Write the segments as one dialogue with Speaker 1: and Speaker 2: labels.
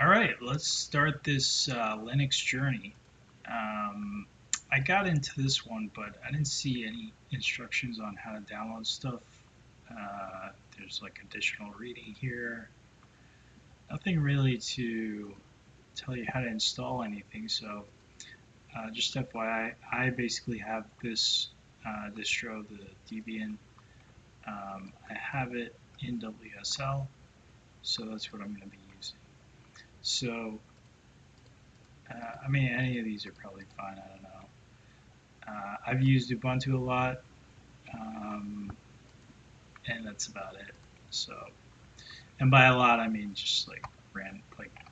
Speaker 1: All right, let's start this Linux journey. I got into this one, but I didn't see any instructions on how to download stuff. There's like additional reading here. Nothing really to tell you how to install anything. So just FYI, I basically have this distro, the Debian. I have it in WSL, so that's what I'm going to be using. So I mean, any of these are probably fine. I don't know. I've used Ubuntu a lot, um, and that's about it. So, and by a lot, I mean just like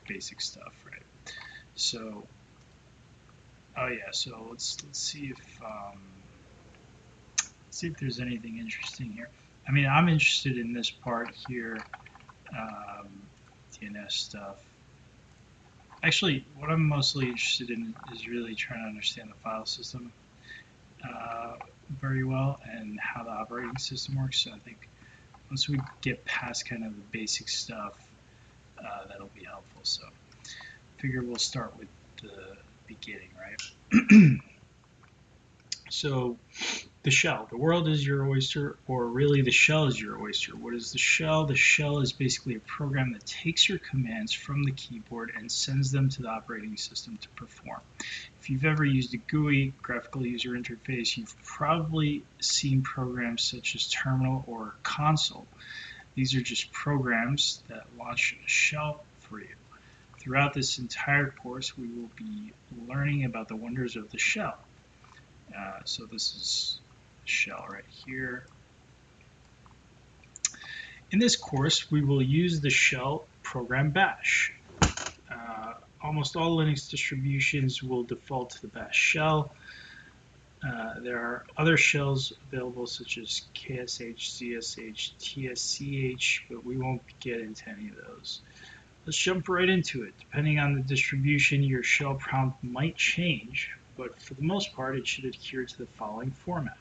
Speaker 1: basic stuff, right? So, oh yeah. So let's see if there's anything interesting here. I mean, I'm interested in this part here, um, DNS stuff. Actually, what I'm mostly interested in is really trying to understand the file system very well and how the operating system works. So I think once we get past kind of the basic stuff, that'll be helpful. So I figure we'll start with the beginning, right? So the shell, the world is your oyster, or really the shell is your oyster. What is the shell? The shell is basically a program that takes your commands from the keyboard and sends them to the operating system to perform. If you've ever used a GUI, graphical user interface, you've probably seen programs such as terminal or console. These are just programs that launch a shell for you. Throughout this entire course, we will be learning about the wonders of the shell. So this is the shell right here. In this course, we will use the shell program bash. Almost all Linux distributions will default to the bash shell. There are other shells available such as KSH, ZSH, TSCH, but we won't get into any of those. Let's jump right into it. Depending on the distribution, your shell prompt might change, but for the most part, it should adhere to the following format.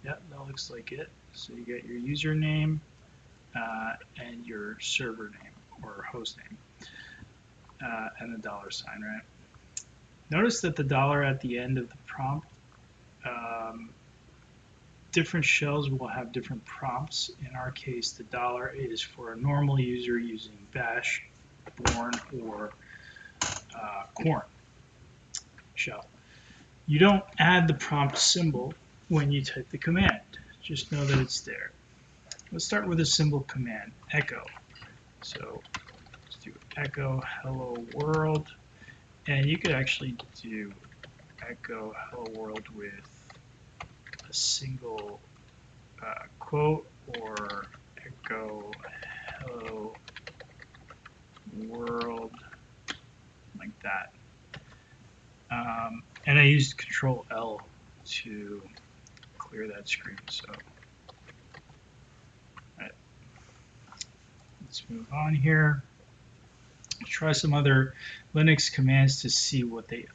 Speaker 1: Yep, that looks like it. So you get your username and your server name or host name and the $sign, right? Notice that the dollar at the end of the prompt, different shells will have different prompts. In our case, the dollar is for a normal user using bash, bourne, or corn shell. You don't add the prompt symbol when you type the command. Just know that it's there. Let's start with a simple command, echo. So let's do echo hello world. And you could actually do echo hello world with a single quote or echo hello world like that. And I used Control L to clear that screen. So right. Let's move on here. Let's try some other Linux commands to see what they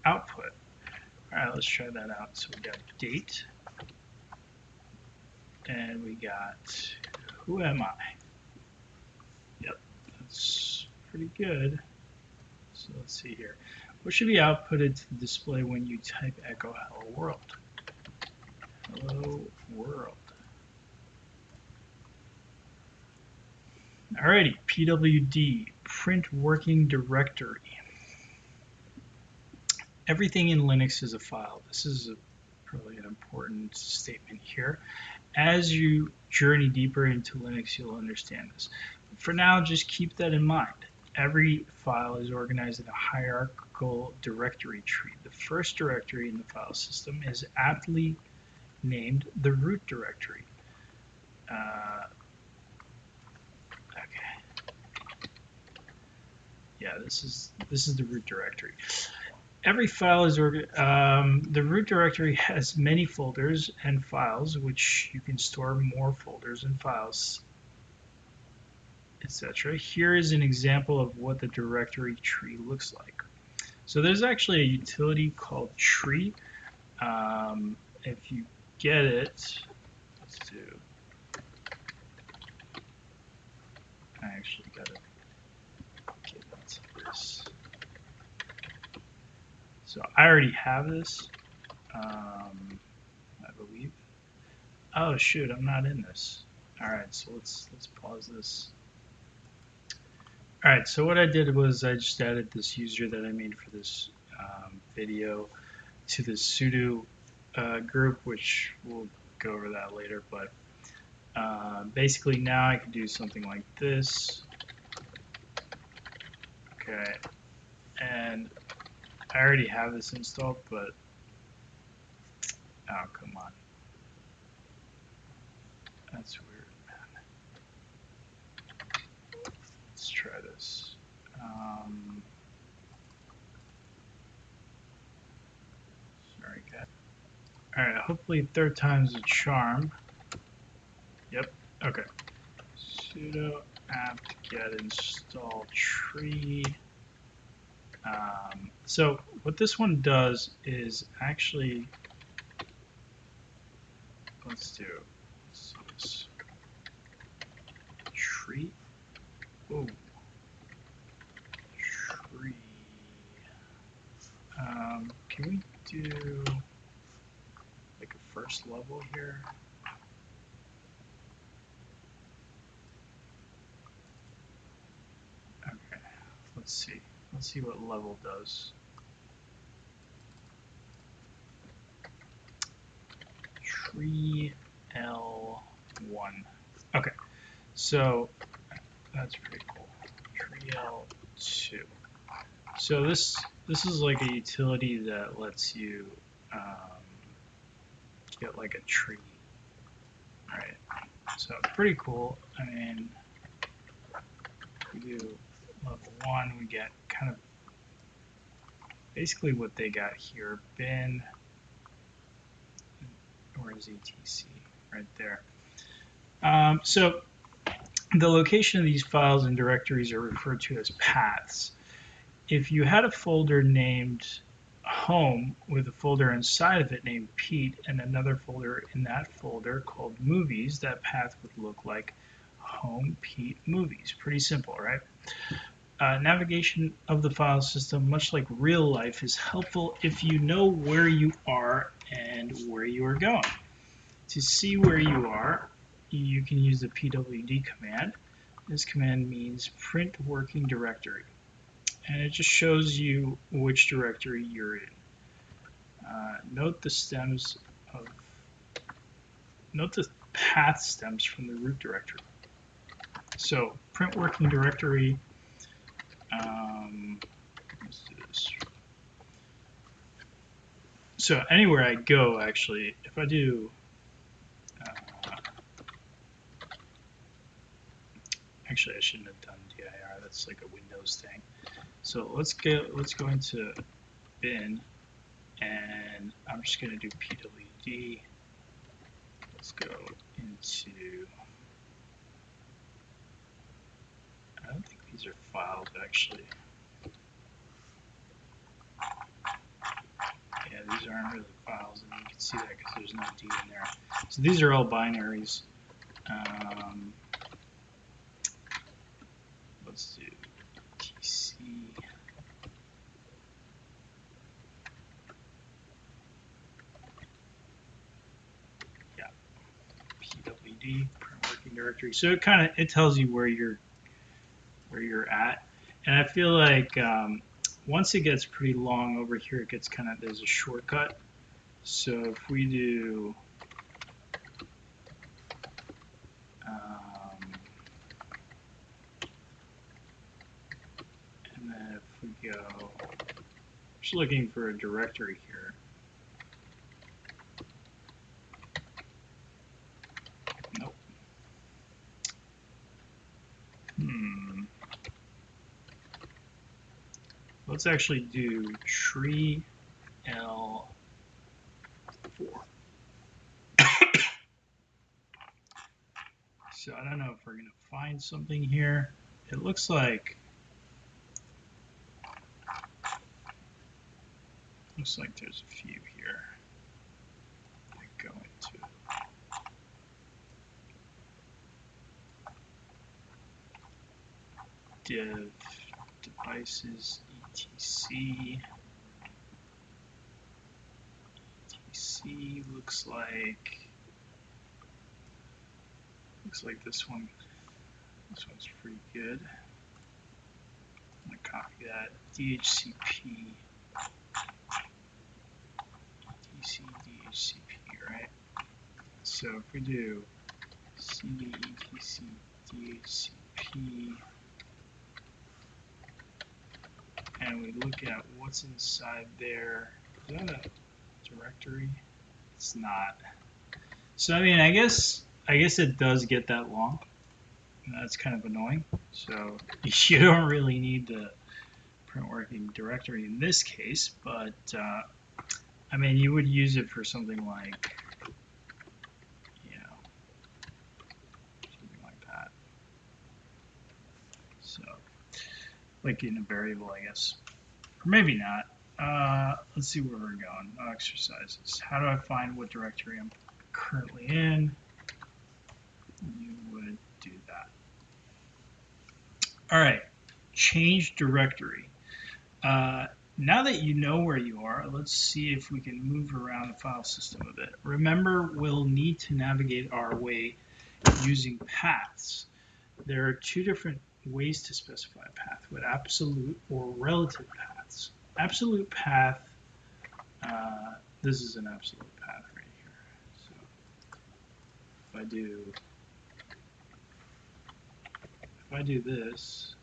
Speaker 1: output. All right, let's try that out. So we got date, and we got who am I? Yep, that's pretty good. So let's see here. What should be outputted to the display when you type echo hello world? Hello world. Alrighty, PWD, print working directory. Everything in Linux is a file. This is probably an important statement here. As you journey deeper into Linux, you'll understand this. But for now, just keep that in mind. Every file is organized in a hierarchical directory tree. The first directory in the file system is aptly named the root directory. Okay. Yeah, this is the root directory. Every file is the root directory has many folders and files, which you can store more folders and files, etc. Here is an example of what the directory tree looks like. So there's actually a utility called tree. If you get it, let's do. I actually got it. this. So I already have this, I believe. Oh shoot, I'm not in this. All right, so let's pause this. All right, so what I did was I just added this user that I made for this video to the sudo group, which we'll go over that later. But basically now I can do something like this. Okay, and I already have this installed, but oh, come on. That's weird, man. Let's try this. Sorry, guys. All right, hopefully third time's a charm. Yep, okay. Sudo apt get install tree. So what this one does is actually, let's do this tree. Oh, tree. Can we do like a first level here? Okay, let's see. Let's see what level does. Tree L1. Okay, so that's pretty cool. Tree L2. So this is like a utility that lets you get like a tree. All right, so pretty cool. I mean, we do level 1, we get kind of basically what they got here. Bin, or is etc right there. So the location of these files and directories are referred to as paths. If you had a folder named home with a folder inside of it named Pete and another folder in that folder called movies, that path would look like home Pete movies. Pretty simple, right? Navigation of the file system, much like real life, is helpful if you know where you are and where you are going. To see where you are, you can use the pwd command. This command means print working directory, and it just shows you which directory you're in. Note the path stems from the root directory. So print working directory. Let's do this. So anywhere I go, actually, if I do, actually I shouldn't have done dir. That's like a Windows thing. So let's go into bin, and I'm just going to do pwd. Let's go into, I don't think these are files actually. Yeah, these aren't really files, and you can see that because there's no D in there. So these are all binaries. Let's do tc. Yeah, pwd, print working directory. So it tells you where you're at, and I feel like once it gets pretty long over here, it gets there's a shortcut. So if we do and then if we go, just looking for a directory here. Nope. Let's actually do tree L4. So I don't know if we're going to find something here. It looks like there's a few here. I go into div devices, etc. etc looks like this one. This one's pretty good. I'm gonna copy that. DHCP, DC, DHCP, right? So if we do CD, etc, DHCP, and we look at what's inside there, is that a directory? It's not. So I mean, I guess it does get that long. That's kind of annoying. So you don't really need the print working directory in this case, but I mean, you would use it for something like, you know, something like that. So, like in a variable, I guess, or maybe not. Let's see where we're going. Exercises. How do I find what directory I'm currently in? You would do that. All right, change directory. Now that you know where you are, let's see if we can move around the file system a bit. Remember, we'll need to navigate our way using paths. There are two different ways to specify a path, with absolute or relative paths. Absolute path, this is an absolute path right here. So if I do this,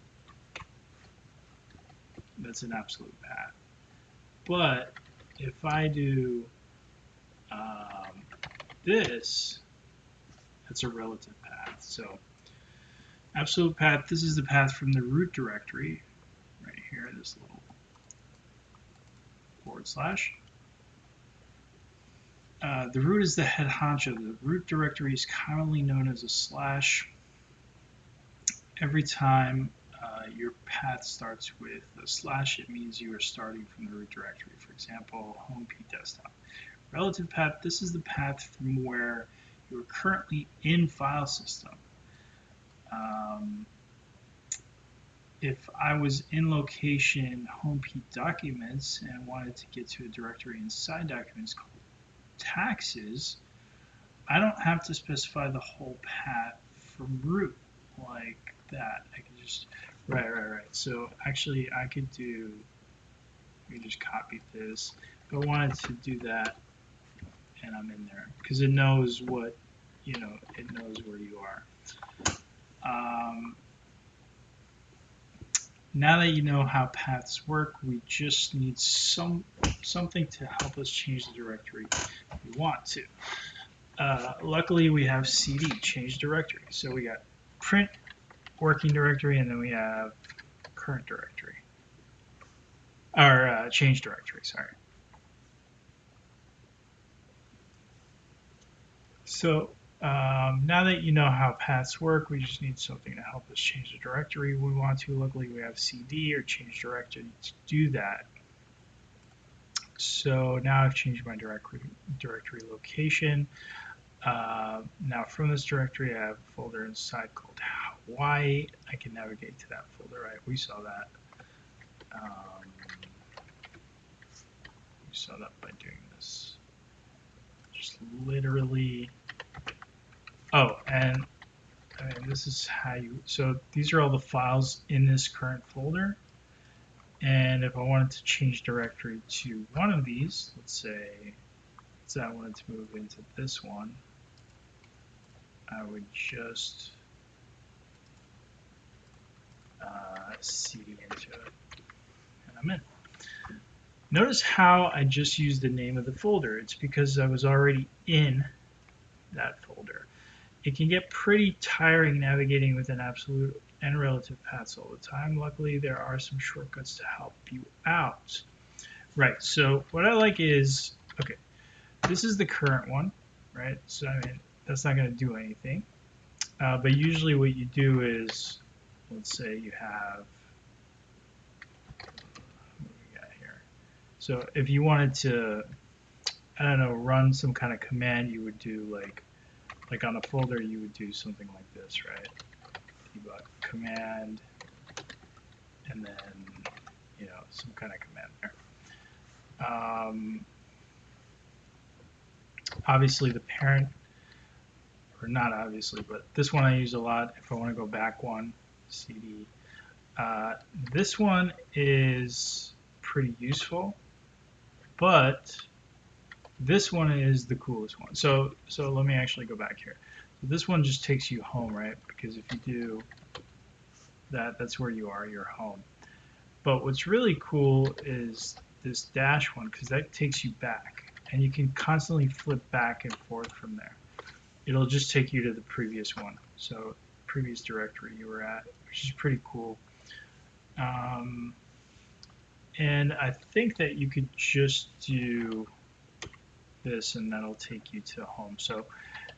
Speaker 1: that's an absolute path. But if I do this, that's a relative path. So absolute path, this is the path from the root directory, right here, this little /. The root is the head honcho. The root directory is commonly known as a slash. Every time your path starts with a slash, it means you are starting from the root directory. For example, home P desktop. Relative path, this is the path from where you're currently in file system. If I was in location home P documents and wanted to get to a directory inside documents called taxes, I don't have to specify the whole path from root like that. I can just, right. So actually I could do, let me just copy this. If I wanted to do that, and I'm in there, because it knows what, it knows where you are. Now that you know how paths work, we just need something to help us change the directory we want to. Luckily, we have CD, change directory. So we got print working directory, and then we have current directory, or change directory, sorry. So now that you know how paths work, we just need something to help us change the directory we want to. Luckily, we have CD or change directory to do that. So now I've changed my directory location. Now from this directory, I have a folder inside called Hawaii. I can navigate to that folder, right? We saw that. We saw that by doing this. Just literally. Oh, and this is how you, so these are all the files in this current folder. And if I wanted to change directory to one of these, let's say I wanted to move into this one, I would just cd into it, and I'm in. Notice how I just used the name of the folder. It's because I was already in that folder. It can get pretty tiring navigating with an absolute and relative paths all the time. Luckily, there are some shortcuts to help you out. Right, so what I like is, okay, this is the current one, right? So, I mean, that's not going to do anything. But usually what you do is, let's say you have, what do we got here? So if you wanted to, I don't know, run some kind of command, you would do like on a folder, you would do something like this, right? Debug command, and then some kind of command there. Obviously the parent, or not obviously, but this one I use a lot if I want to go back one, cd. This one is pretty useful, but this one is the coolest one. So let me actually go back here. So this one just takes you home, right? Because if you do that, that's where you are, you're home. But what's really cool is this dash one, because that takes you back, and you can constantly flip back and forth from there. It'll just take you to the previous one, so previous directory you were at, which is pretty cool. And I think that you could just do this and that'll take you to home. So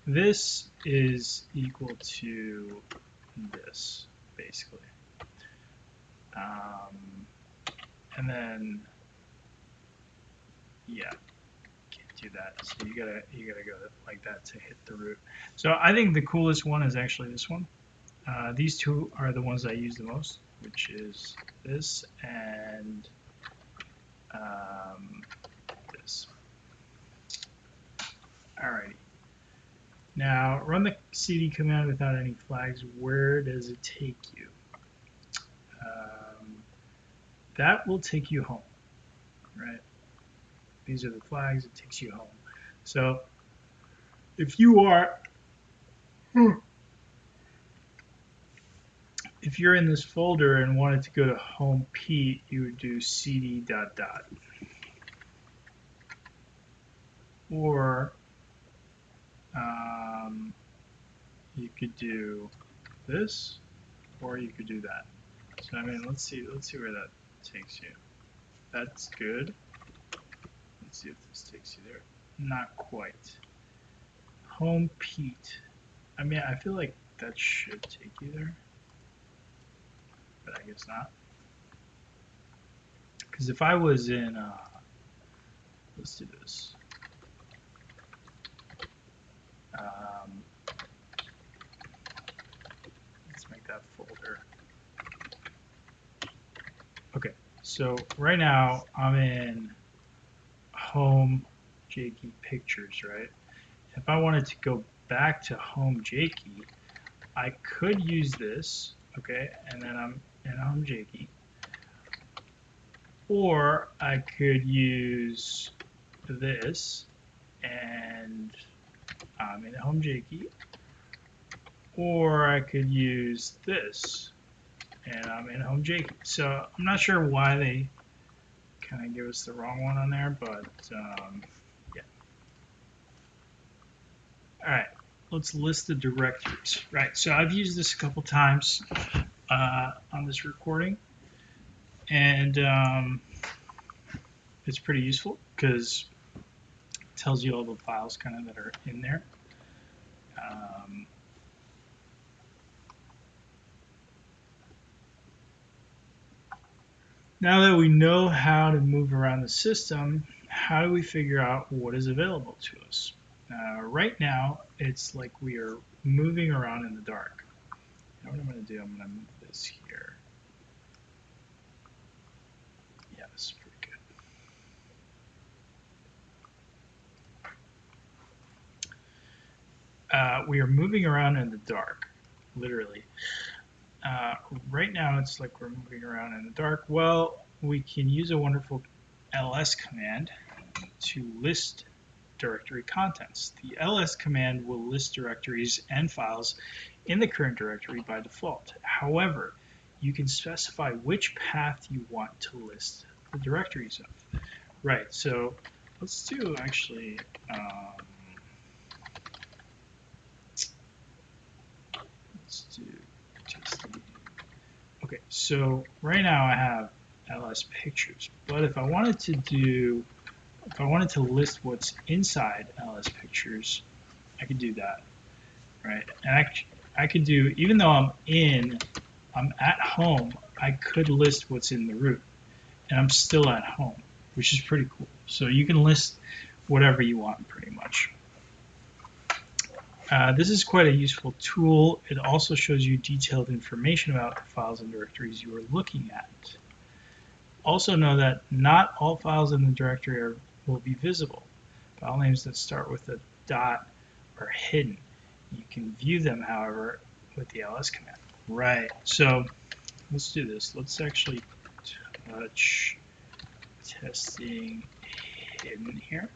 Speaker 1: this is equal to this, basically. And then, yeah, can't do that. So you gotta go like that to hit the root. So I think the coolest one is actually this one. These two are the ones I use the most, which is this and this. Alrighty. Now run the cd command without any flags. Where does it take you? That will take you home, right? These are the flags. It takes you home. So if you are if you're in this folder and wanted to go to home Pete, you would do cd ... Or you could do this, or you could do that. So I mean, let's see where that takes you. That's good. Let's see if this takes you there. Not quite. Home Pete. I mean, I feel like that should take you there, but I guess not. Because if I was in, let's do this. Let's make that folder. Okay, so right now I'm in home Jakey pictures, right? If I wanted to go back to home Jakey, I could use this, okay, and then I'm in home Jakey. Or I could use this and I'm in home Jakey. Or I could use this and I'm in home Jakey. So I'm not sure why they kind of give us the wrong one on there, but yeah. All right, let's list the directories. Right, so I've used this a couple times on this recording, and it's pretty useful because it tells you all the files kind of that are in there. Now that we know how to move around the system, how do we figure out what is available to us? Right now, it's like we are moving around in the dark. Now what I'm going to do, I'm going to move this here. Yeah, this is pretty good. We are moving around in the dark, literally. Right now, it's like we're moving around in the dark. Well, we can use a wonderful ls command to list directory contents. The ls command will list directories and files in the current directory by default. However, you can specify which path you want to list the directories of. Right, so let's do actually let's do txt. Okay, so right now I have ls pictures, but if I wanted to list what's inside ls pictures, I could do that, right? And I could do, even though I'm at home, I could list what's in the root, and I'm still at home, which is pretty cool. So you can list whatever you want, pretty much. This is quite a useful tool. It also shows you detailed information about the files and directories you are looking at. Also know that not all files in the directory will be visible. File names that start with a dot are hidden. You can view them, however, with the ls command. Right, so let's do this. Let's actually touch testing hidden here.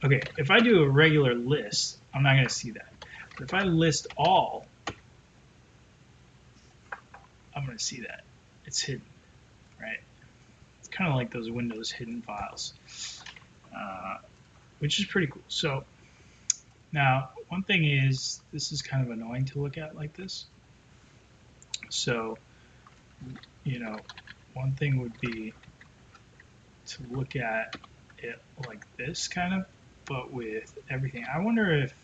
Speaker 1: Okay, if I do a regular list, I'm not going to see that. But if I list all, I'm going to see that. It's hidden, right? It's kind of like those Windows hidden files, which is pretty cool. So now, one thing is, this is kind of annoying to look at like this. So, you know, one thing would be to look at it like this kind of, but with everything. I wonder if,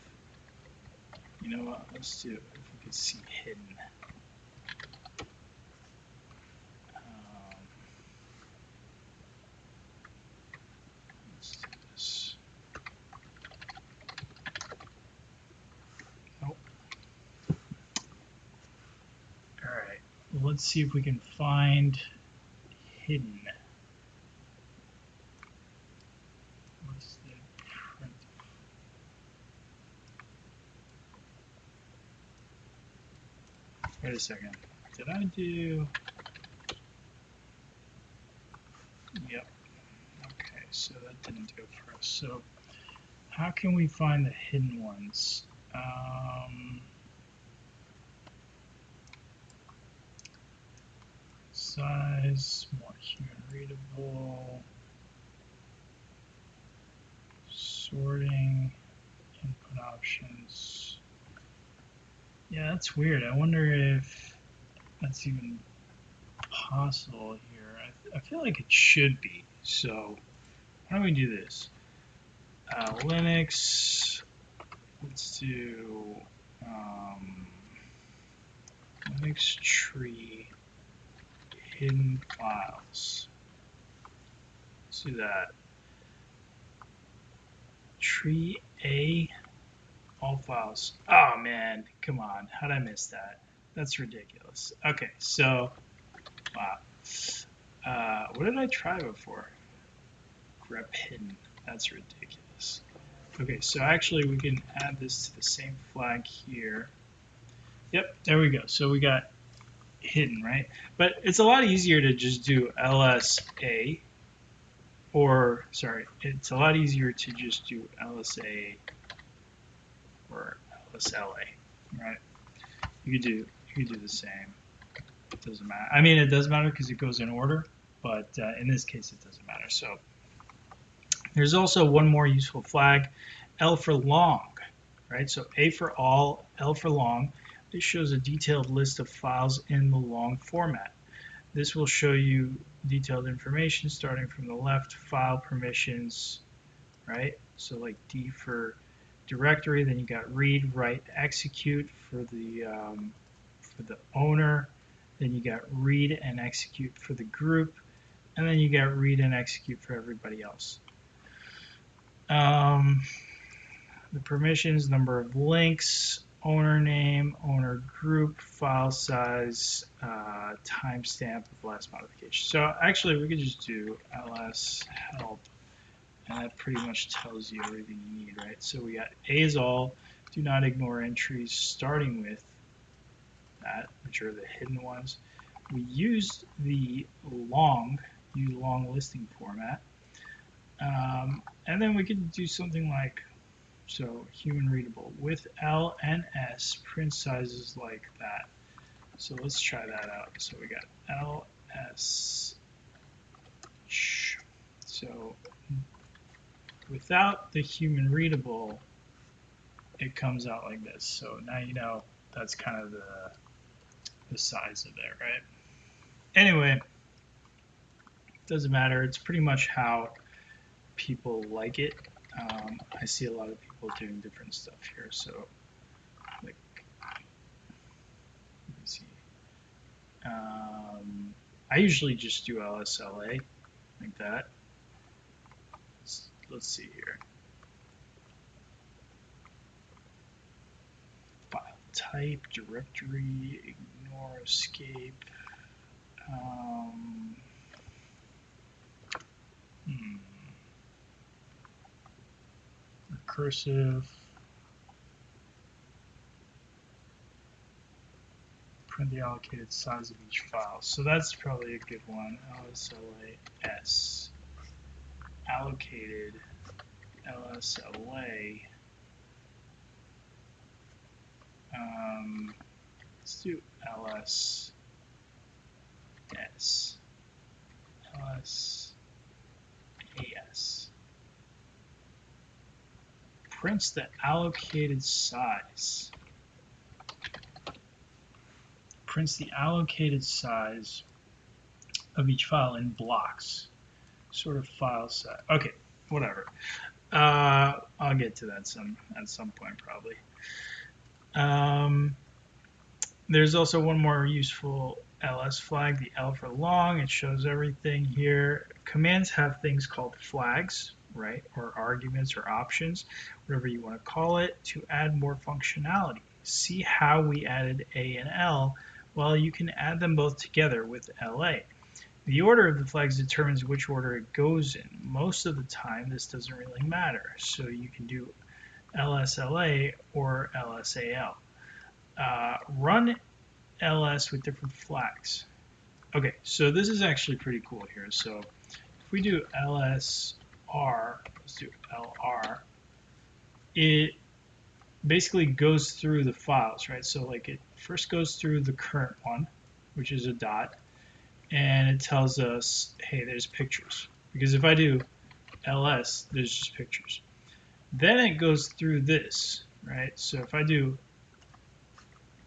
Speaker 1: you know what, let's do, if we could see hidden. Let's do this. Nope. All right, well, let's see if we can find hidden. What's the print? Wait a second. Did I do? Yep. Okay, so that didn't go for us. So how can we find the hidden ones? Size, more human readable, sorting, input options. Yeah, that's weird. I wonder if that's even possible here. I feel like it should be. So how do we do this? Linux, let's do Linux tree hidden files. Let's do that. Tree A, all files. Oh man, come on. How'd I miss that? That's ridiculous. Okay, so, wow. What did I try before? Grep hidden. That's ridiculous. Okay, so actually we can add this to the same flag here. Yep, there we go. So we got hidden, right? But it's a lot easier to just do LSA, or sorry, it's a lot easier to just do LSA or LSLA, right? You could do the same. It doesn't matter. I mean, it does matter because it goes in order, but in this case, it doesn't matter. So there's also one more useful flag, L for long, right? So A for all, L for long. This shows a detailed list of files in the long format. This will show you detailed information starting from the left, file permissions, right? So like D for directory, then you got read, write, execute for the owner, then you got read and execute for the group, and then you got read and execute for everybody else. The permissions, number of links, owner name, owner group, file size, timestamp of last modification. So actually we could just do ls help, and that pretty much tells you everything you need, right? So we got A is all, do not ignore entries starting with that, which are the hidden ones. We used the long listing format, and then we could do something like, so human readable with L and S, print sizes like that. So let's try that out. So we got LS. So without the human readable, it comes out like this. So now you know that's kind of the size of it, right? Anyway, doesn't matter. It's pretty much how people like it. I see a lot of people doing different stuff here. So, like, let me see. I usually just do LSLA like that. Let's see here. File type, directory, ignore, escape. recursive. Print the allocated size of each file. So that's probably a good one. LSLA allocated LSLA. Let's do LS LSAS. Prints the allocated size. Prints the allocated size of each file in blocks. Sort of file size. Okay, whatever. I'll get to that at some point probably. There's also one more useful ls flag, the L for long. It shows everything here. Commands have things called flags, right, or arguments or options, whatever you want to call it, to add more functionality. See how we added A and L? Well, you can add them both together with LA. The order of the flags determines which order it goes in. Most of the time, this doesn't really matter, so you can do LSLA or LSAL. Run ls with different flags. Okay, so this is actually pretty cool here. So if we do lsr, let's do lr, it basically goes through the files, right? So like it first goes through the current one, which is a dot, and it tells us, hey, there's pictures. Because if I do ls, there's just pictures. Then it goes through this, right? So if I do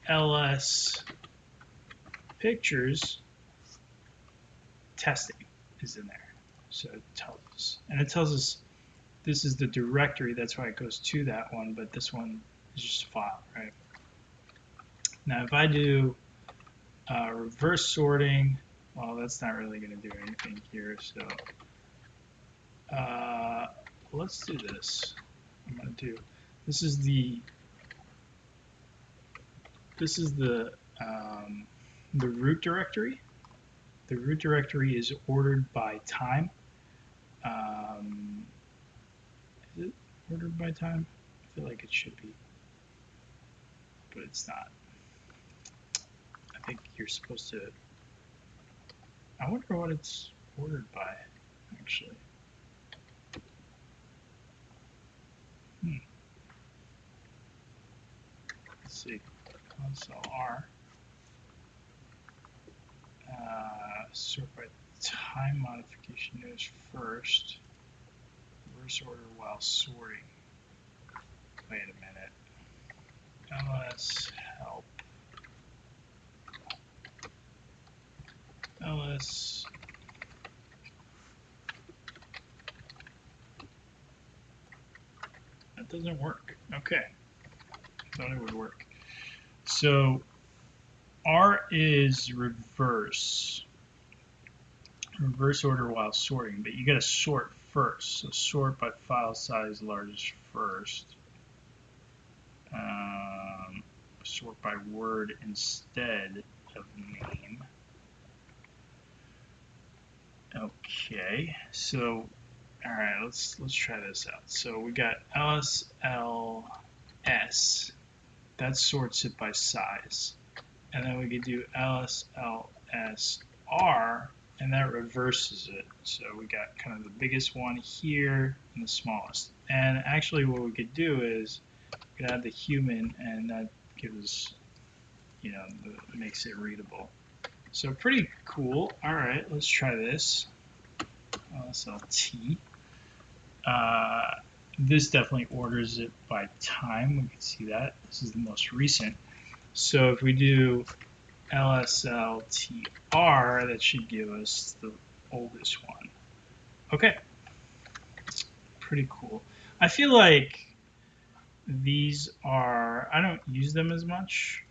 Speaker 1: ls pictures, testing is in there. So it tells us, and it tells us this is the directory, that's why it goes to that one, but this one is just a file, right? Now if I do reverse sorting, well, that's not really going to do anything here, so let's do this. I'm going to do, this is the root directory. The root directory is ordered by time. Is it ordered by time? I feel like it should be, but it's not. I think you're supposed to, I wonder what it's ordered by, actually. Let's see, console R. Sort by time modification nodes first. Reverse order while sorting. Wait a minute. ls help. ls that doesn't work. Okay. Thought it would work. So R is reverse order while sorting, but you got to sort first. So sort by file size largest first. Sort by word instead of name. Okay, so all right, let's try this out. So we got LSLS, that sorts it by size, and then we could do LSLSR, and that reverses it. So we got kind of the biggest one here and the smallest. And actually, what we could do is we could add the human, and that gives, you know, makes it readable. So pretty cool. All right, let's try this. LSLT. This definitely orders it by time. We can see that. This is the most recent. So if we do LSLTR, that should give us the oldest one. Okay. Pretty cool. I feel like these are, I don't use them as much.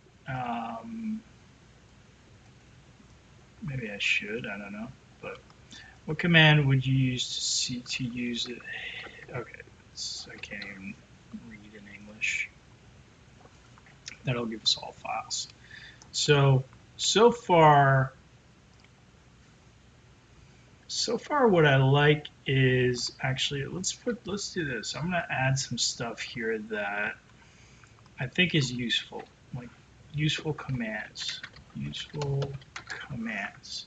Speaker 1: Maybe I should, I don't know. But what command would you use to use it? Okay, I can't even read in English. That'll give us all files. So far, so far what I like is actually, let's do this. I'm gonna add some stuff here that I think is useful, like useful commands. Useful commands.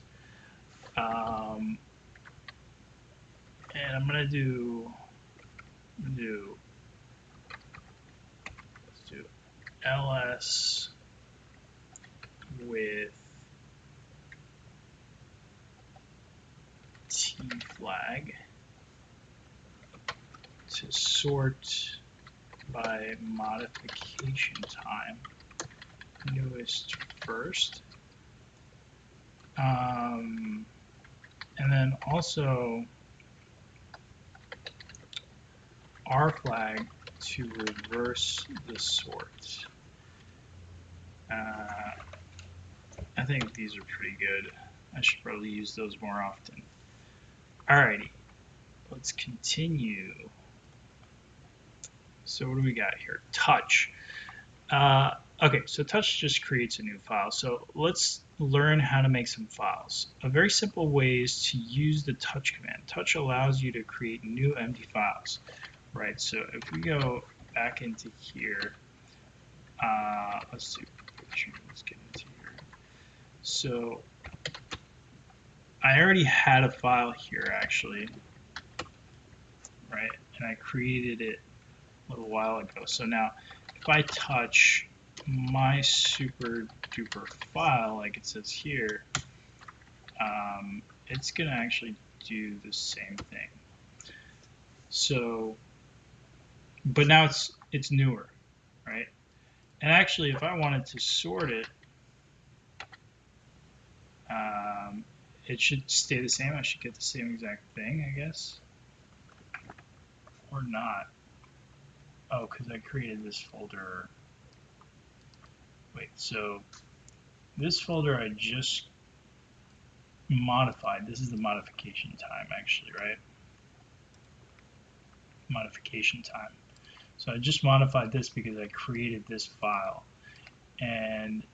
Speaker 1: Um, and I'm gonna do let's do ls with t flag to sort by modification time, newest first. And then also R flag to reverse the sort. I think these are pretty good. I should probably use those more often. Alrighty, let's continue. So what do we got here? Touch. Okay, so touch just creates a new file. So let's learn how to make some files. A very simple way is to use the touch command. Touch allows you to create new empty files, right? So if we go back into here, let's get into here. So I already had a file here actually, right? And I created it a little while ago. So now if I touch my super duper file, like it says here, it's going to actually do the same thing. So, but now it's newer, right? And actually, if I wanted to sort it, it should stay the same. I should get the same exact thing, I guess, or not. Oh, because I created this folder. Wait, so this folder I just modified. This is the modification time, actually, right? Modification time. So I just modified this because I created this file. And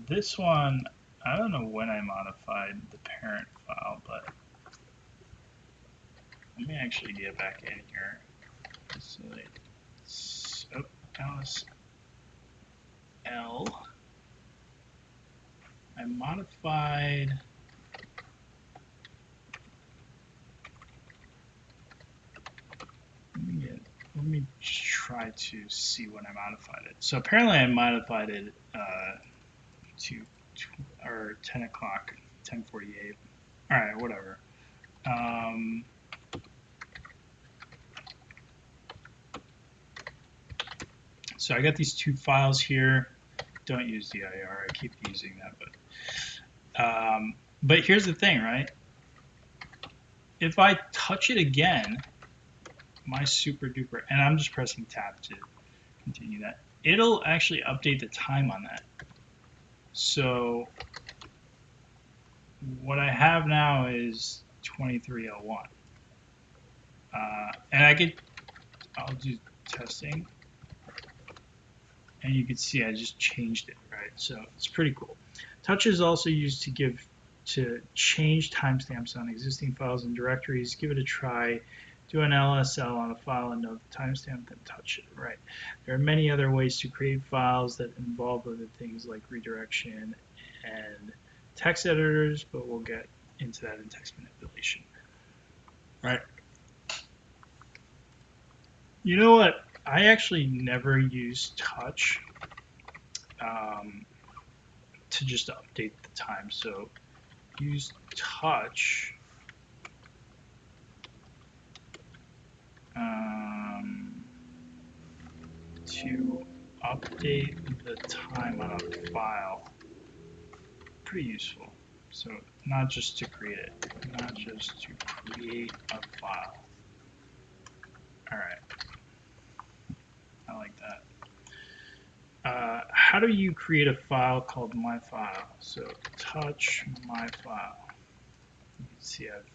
Speaker 1: this one, I don't know when I modified the parent file, but let me actually get back in here. So, ls l. I modified. Let me try to see when I modified it. So apparently I modified it to or 10 o'clock, 10:48. All right, whatever. So I got these two files here. Don't use dir. I keep using that, but here's the thing, right? If I touch it again, my super duper, and I'm just pressing tab to continue that, it'll actually update the time on that. So what I have now is 23:01, and I'll do testing, and you can see I just changed it, right? So it's pretty cool. Touch is also used to change timestamps on existing files and directories. Give it a try. Do an LSL on a file and note the timestamp, then touch it, right? There are many other ways to create files that involve other things like redirection and text editors, but we'll get into that in text manipulation, right? You know what? I actually never use touch to just update the time. So use touch to update the time on a file. Pretty useful. So not just to create it, not just to create a file. All right, I like that. How do you create a file called my file? So touch my file. You can see I've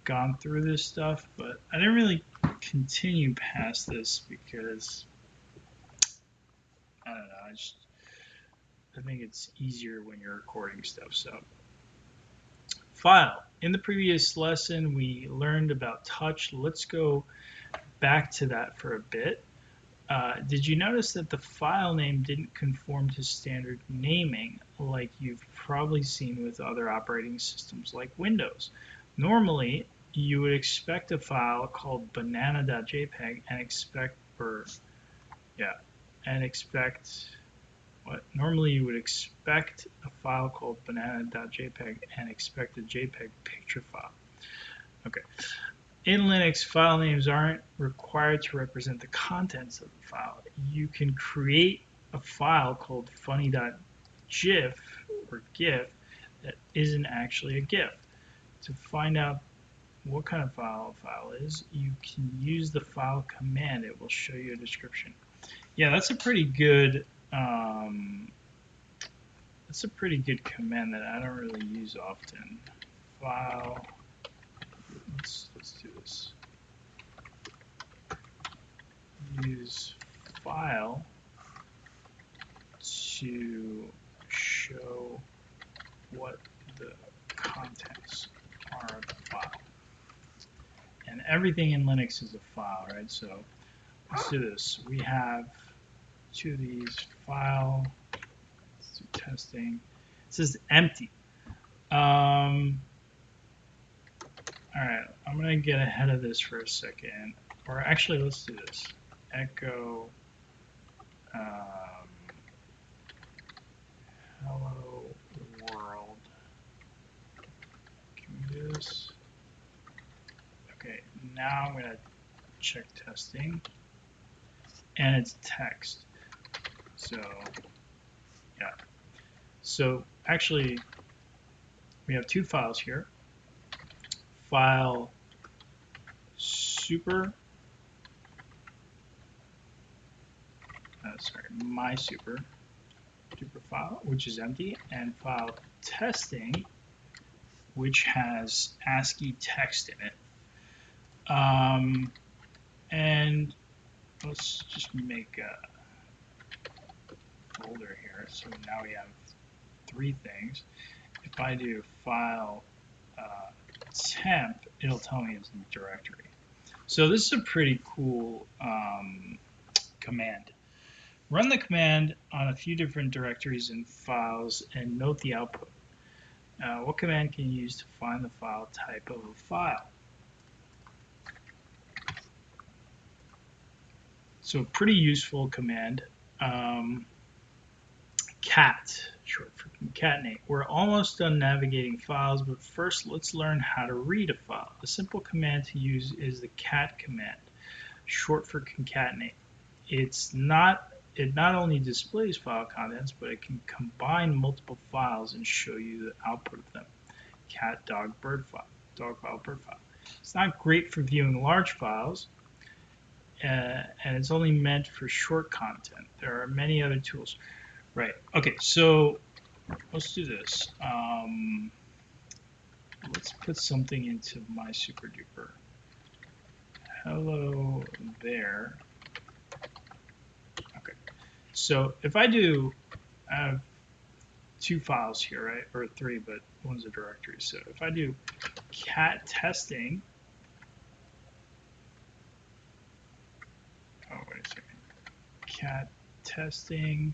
Speaker 1: gone through this stuff, but I didn't really continue past this because I don't know. I think it's easier when you're recording stuff. So file. In the previous lesson, we learned about touch. Let's go back to that for a bit. Did you notice that the file name didn't conform to standard naming like you've probably seen with other operating systems like Windows? Normally, you would expect a file called banana.jpg and expect what? Normally you would expect a file called banana.jpg and expect a JPEG picture file. Okay. In Linux, file names aren't required to represent the contents of the file. You can create a file called funny.gif or GIF that isn't actually a GIF. To find out what kind of file a file is, you can use the file command. It will show you a description. Yeah, that's a pretty good command that I don't really use often. File. Let's do this. Use file to show what the contents are of the file. And everything in Linux is a file, right? So let's do this. We have two of these file. Let's do testing. It says empty. All right, I'm gonna get ahead of this for a second. Or actually, let's do this. Echo hello world. Can we do this? Okay, now I'm gonna check testing, and it's text. So yeah. So actually, we have two files here. File super. My super duper file, which is empty, and file testing, which has ASCII text in it. And let's just make a folder here. So now we have three things. If I do file temp, it'll tell me it's in the directory. So this is a pretty cool command. Run the command on a few different directories and files and note the output. What command can you use to find the file type of a file? So pretty useful command. Cat, short for concatenate. We're almost done navigating files, but first let's learn how to read a file. A simple command to use is the cat command, short for concatenate. It not only displays file contents, but it can combine multiple files and show you the output of them. Cat, dog, bird file, dog file, bird file. It's not great for viewing large files, and it's only meant for short content. There are many other tools. Right, okay, so let's do this. Let's put something into my SuperDuper. Hello there. Okay, so if I do, I have two files here, right? Or three, but one's a directory. So if I do cat testing, oh, wait a second. Cat testing,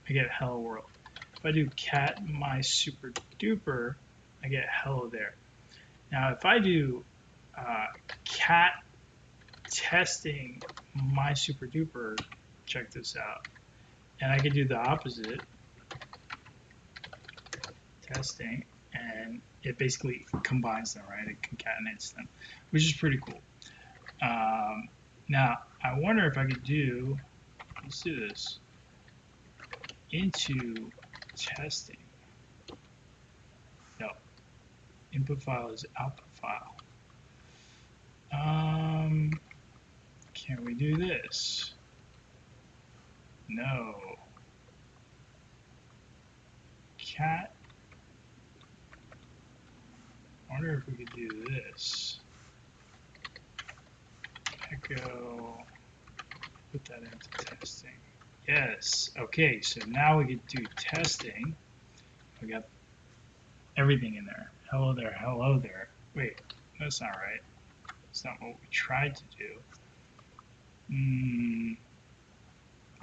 Speaker 1: I get hello world. If I do cat my super duper, I get hello there. Now if I do cat testing my super duper, check this out, and I could do the opposite, testing, and it basically combines them, right? It concatenates them, which is pretty cool. Now I wonder if I could do, let's do this, into testing. No, input file is output file. Can we do this? No. Cat. I wonder if we could do this. Echo. Put that into testing. Yes. Okay. So now we could do testing. We got everything in there. Hello there, hello there. Wait, that's not right. That's not what we tried to do.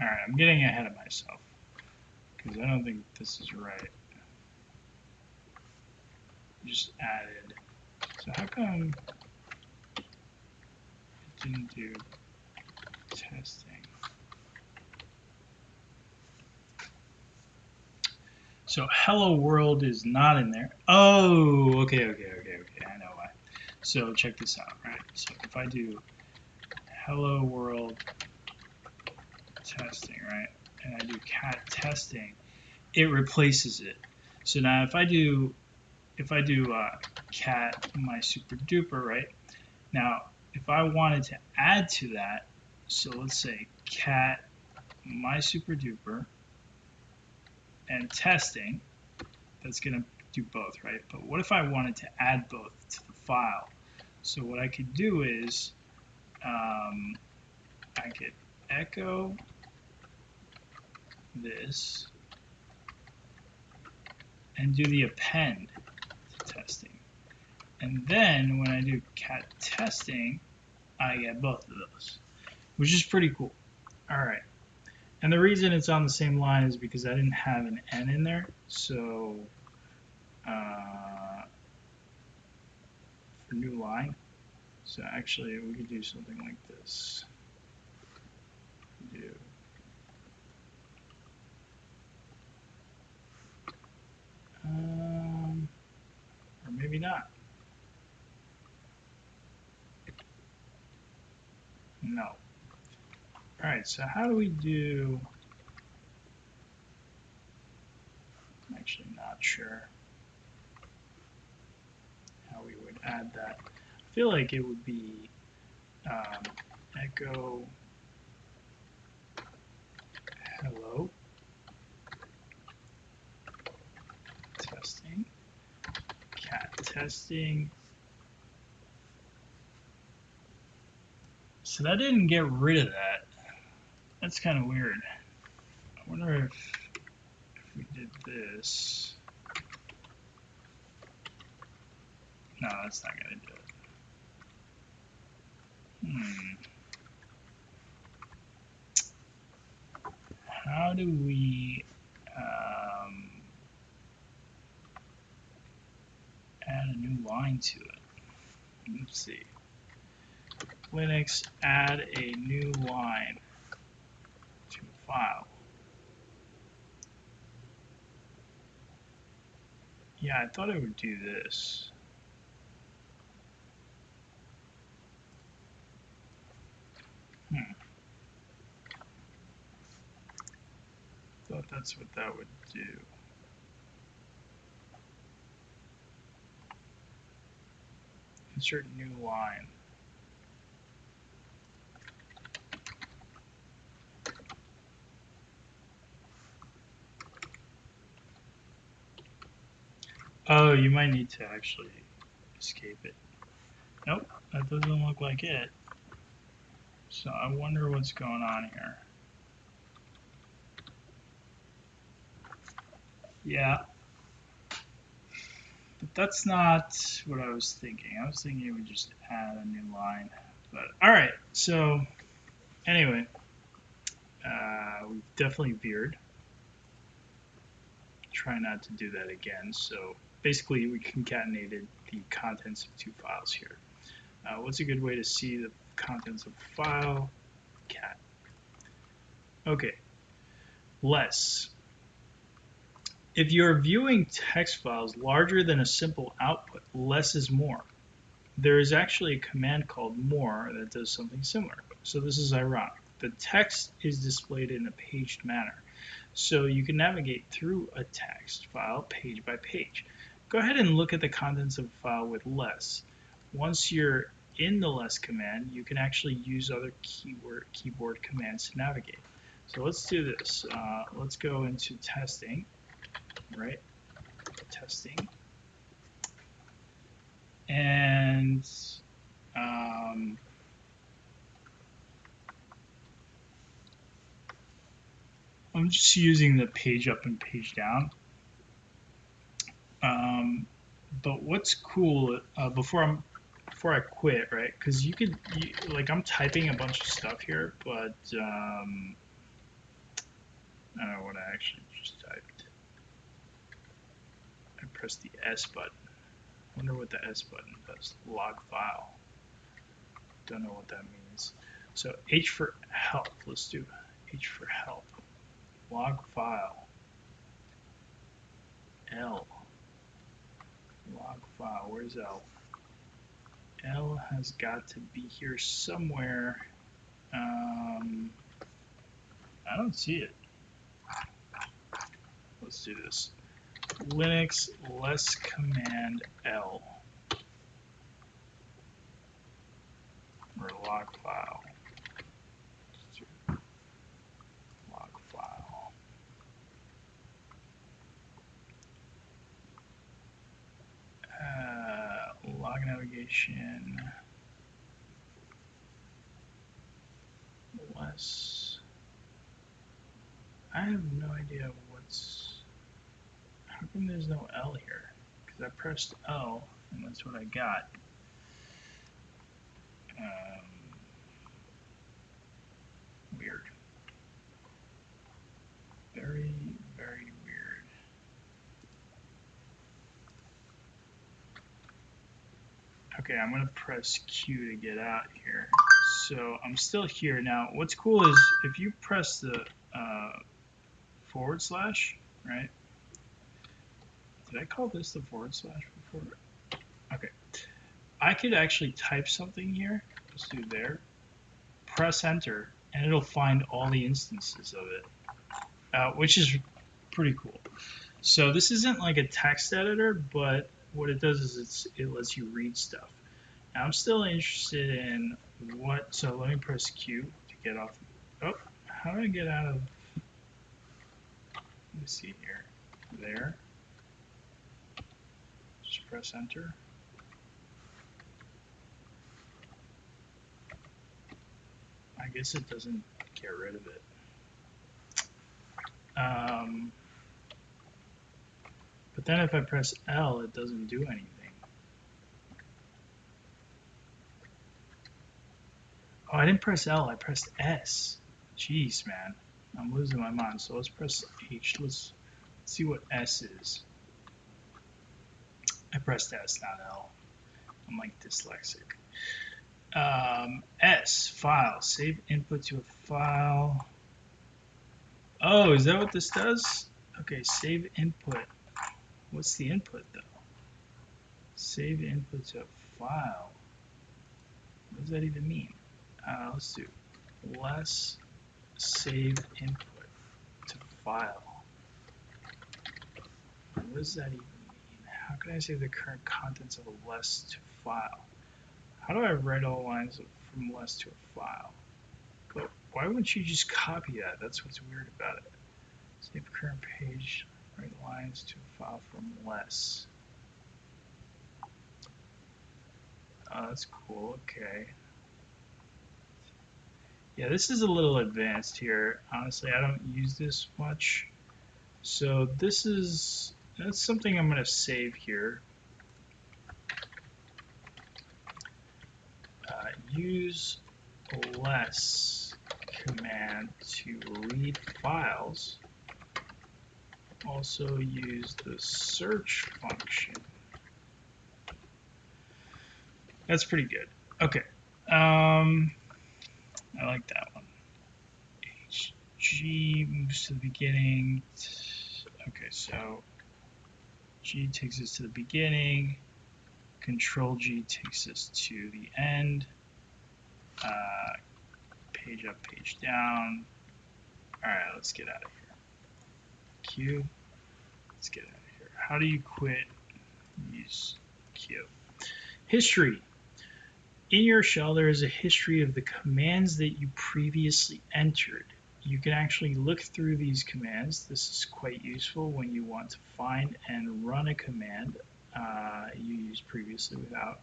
Speaker 1: Alright, I'm getting ahead of myself because I don't think this is right. Just added. So how come it didn't do testing? So hello world is not in there. Oh, okay. I know why. So check this out, right? So if I do hello world testing, right, and I do cat testing, it replaces it. So now if I do cat my super duper, right? Now if I wanted to add to that, so let's say cat my super duper and testing, that's going to do both, right? But what if I wanted to add both to the file? So what I could do is I could echo this and do the append to testing. And then when I do cat testing, I get both of those, which is pretty cool. All right. And the reason it's on the same line is because I didn't have an N in there. So for new line, so actually we could do something like this. Do or maybe not. No. All right, so how do we do? I'm actually not sure how we would add that. I feel like it would be echo hello testing, cat testing. So that didn't get rid of that. That's kind of weird. I wonder if we did this. No, that's not going to do it. How do we add a new line to it? Let's see. Linux, add a new line to a file. Yeah, I thought it would do this. Thought that's what that would do. Insert new line. Oh, you might need to actually escape it. Nope, that doesn't look like it. So I wonder what's going on here. Yeah. But that's not what I was thinking. I was thinking it would just add a new line. But alright, so anyway, we've definitely veered. Try not to do that again. So basically we concatenated the contents of two files here. What's a good way to see the contents of a file? Cat. Okay, less. If you're viewing text files larger than a simple output, less is more. There is actually a command called more that does something similar. So this is ironic. The text is displayed in a paged manner. So you can navigate through a text file page by page. Go ahead and look at the contents of a file with less. Once you're in the less command, you can actually use other keyboard commands to navigate. So let's do this. Let's go into testing, right? Testing. And I'm just using the page up and page down. But what's cool before I quit, right? Because like I'm typing a bunch of stuff here, but I don't know what I actually just typed. I pressed the S button. Wonder what the S button does. Log file. Don't know what that means. So H for help. Let's do H for help. Log file. L. Log file. Where's L? L has got to be here somewhere. I don't see it. Let's do this. Linux less command L or log file. Log file. Log navigation. Less. I have no idea what's. How come there's no L here? Because I pressed L and that's what I got. Weird. Very, very weird. Okay, I'm gonna press Q to get out here. So I'm still here. Now, what's cool is if you press the /, right? Did I call this the / before? Okay. I could actually type something here. Let's do there. Press enter, and it'll find all the instances of it, which is pretty cool. So this isn't like a text editor, but what it does is it lets you read stuff. Now I'm still interested in what, so let me press Q to get off. Oh, how do I get out of, let me see here, there. Just press enter. I guess it doesn't get rid of it. But then if I press L, it doesn't do anything. Oh, I didn't press L, I pressed S. Jeez, man. I'm losing my mind. So let's press H. Let's see what S is. I pressed S, not L. I'm like dyslexic. S, file. Save input to a file. Oh, is that what this does? Okay, save input. What's the input, though? Save input to a file. What does that even mean? Let's do less save input to file. What does that even mean? How can I save the current contents of a less to file? How do I write all lines from less to a file? But why wouldn't you just copy that? That's what's weird about it. Save current page, write lines to a file from less. Oh, that's cool. Okay. Yeah, this is a little advanced here. Honestly, I don't use this much. So that's something I'm going to save here. Use less command to read files. Also use the search function. That's pretty good. Okay. I like that one. G moves to the beginning. Okay, so G takes us to the beginning. Control G takes us to the end. Page up, page down. All right, let's get out of here. Q. Let's get out of here. How do you quit? Use Q. History. In your shell, there is a history of the commands that you previously entered. You can actually look through these commands. This is quite useful when you want to find and run a command you used previously without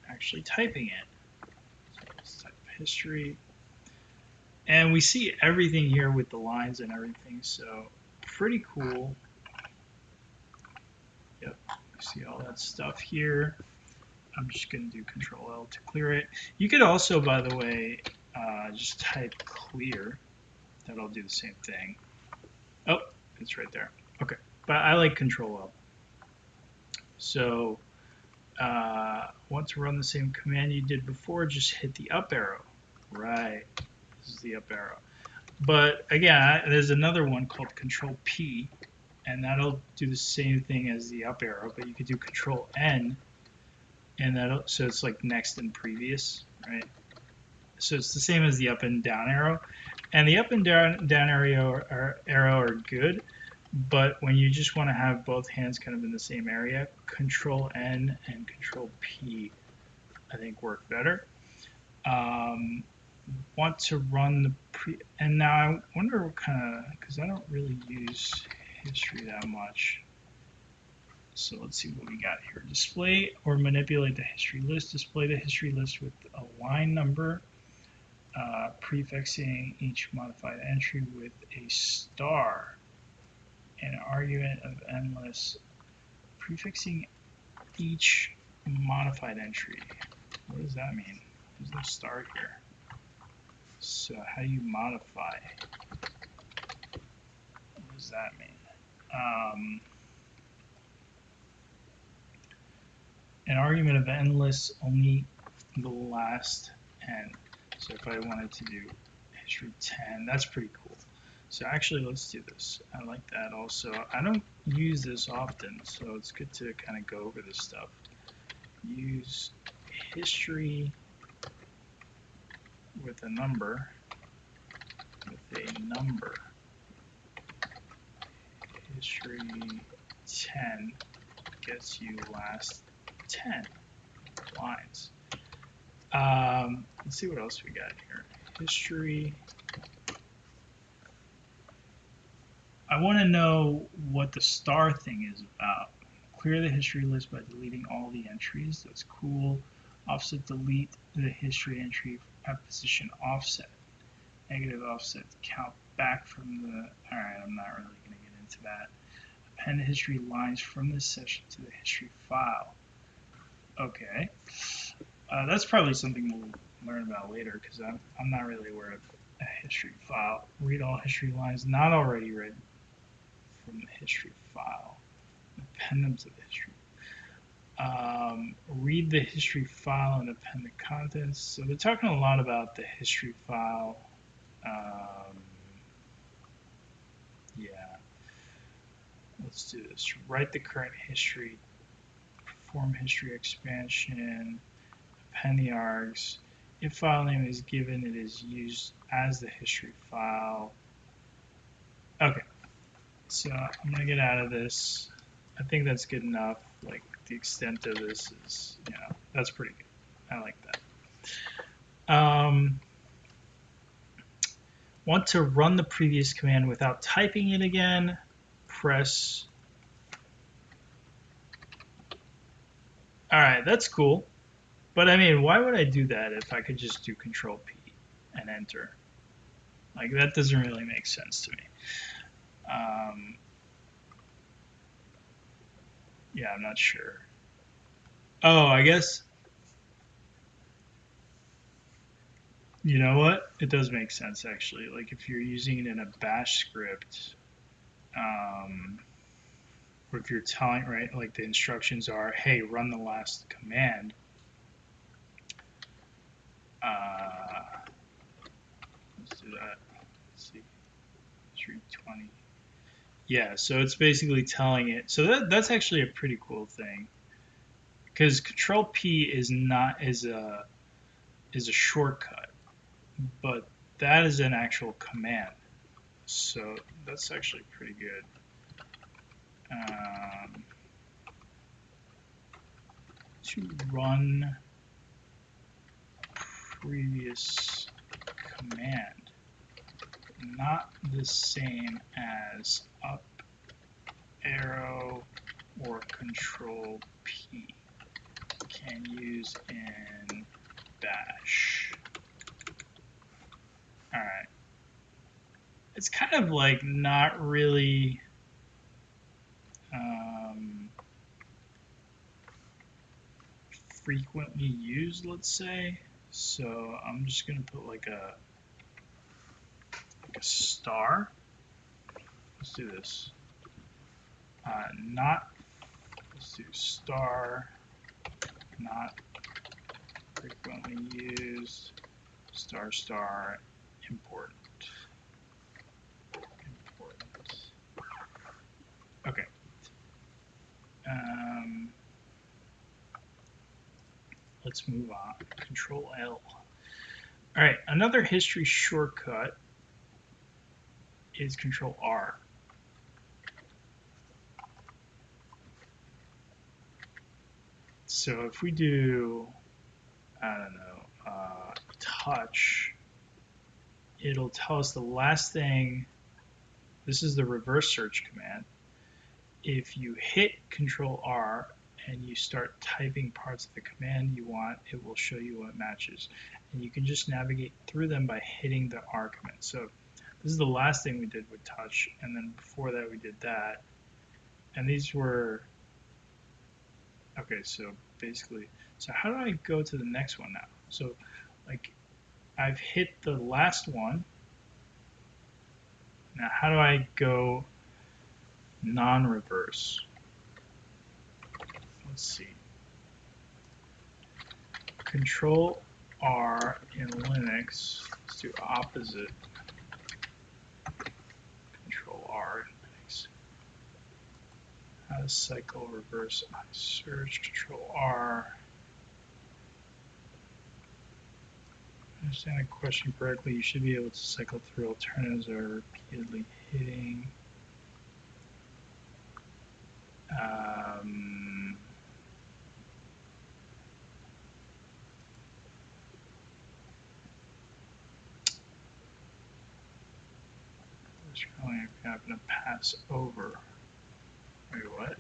Speaker 1: actually typing it. So let's type history. And we see everything here with the lines and everything, so pretty cool. Yep, see all that stuff here. I'm just going to do Control L to clear it. You could also, by the way, just type clear. That'll do the same thing. Oh, it's right there. Okay, but I like Control L. So want to run the same command you did before, just hit the up arrow. Right, this is the up arrow. But again, there's another one called Control P, and that'll do the same thing as the up arrow, but you could do Control N, and that'll, so it's like next and previous, right? So it's the same as the up and down arrow, and the up and down arrow are good, but when you just want to have both hands kind of in the same area, Control N and Control P, I think work better. Want to run the and now I wonder what kind of, because I don't really use history that much. So let's see what we got here. Display or manipulate the history list. Display the history list with a line number, prefixing each modified entry with a star. An argument of endless, prefixing each modified entry. What does that mean? There's no star here. So how do you modify? What does that mean? An argument of endless, only the last n. So if I wanted to do history 10, that's pretty cool. So actually, let's do this. I like that also. I don't use this often, so it's good to kind of go over this stuff. Use history with a number, History 10 gets you last 10 lines. Let's see what else we got here. History. I want to know what the star thing is about. Clear the history list by deleting all the entries. That's cool. Offset delete the history entry at position offset. Negative offset count back from the. Alright, I'm not really going to get into that. Append history lines from this session to the history file. Okay. That's probably something we'll learn about later because I'm not really aware of a history file. Read all history lines not already read from the history file. Append them to the history. Read the history file and append the contents. So they're talking a lot about the history file. Yeah. Let's do this. Write the current history. Perform history expansion. Append the args. If file name is given, it is used as the history file. Okay, so I'm gonna get out of this. I think that's good enough. Like the extent of this is, you know, that's pretty good. I like that. Want to run the previous command without typing it again? Press. All right, that's cool. But I mean, why would I do that if I could just do Control P and enter? Like that doesn't really make sense to me. Yeah, I'm not sure. Oh, I guess, you know what? It does make sense actually. Like if you're using it in a bash script, or if you're telling, right, like the instructions are, hey, run the last command. Let's do that. Let's see. 320. Yeah, so it's basically telling it. So that's actually a pretty cool thing. Because Control P is a shortcut, but that is an actual command. So that's actually pretty good. To run previous command, not the same as up arrow or Control P. Can use in bash. Alright. It's kind of like not really frequently used, let's say. So I'm just gonna put like a star. Let's do this. Let's do star, not frequently used, star, important. Okay. Let's move on. Control L. All right, another history shortcut is Control R. So if we do, I don't know, touch, it'll tell us the last thing. This is the reverse search command. If you hit Control R and you start typing parts of the command you want, it will show you what matches. And you can just navigate through them by hitting the R command. So this is the last thing we did with touch, and then before that we did that. And these were, okay, so basically, so how do I go to the next one now? So like I've hit the last one. Now how do I go non-reverse? Let's see. Control R in Linux. Let's do opposite. Control R in Linux. How to cycle reverse search. Control R. Understand the question correctly, you should be able to cycle through alternatives that are repeatedly hitting. I'm going to pass over. Wait, what?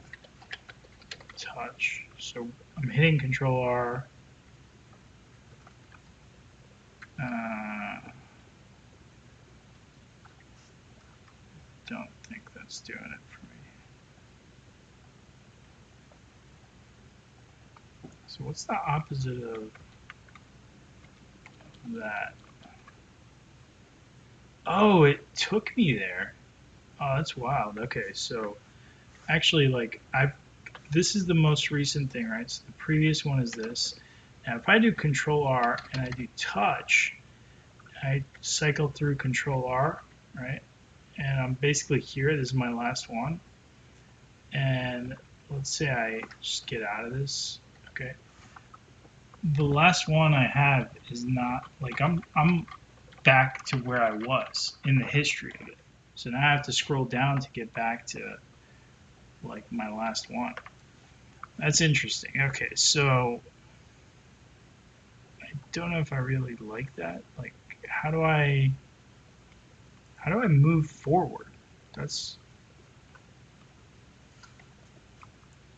Speaker 1: Touch. So I'm hitting Control R. Don't think that's doing it for me. So what's the opposite of that? Oh, it took me there. Oh, that's wild. Okay, so actually, like this is the most recent thing, right? So the previous one is this. Now, if I do Control R and I do touch, I cycle through Control R, right? And I'm basically here. This is my last one. And let's say I just get out of this. Okay. The last one I have is not like I'm back to where I was in the history of it. So now I have to scroll down to get back to like my last one. That's interesting. Okay, so I don't know if I really like that. Like, how do I move forward? That's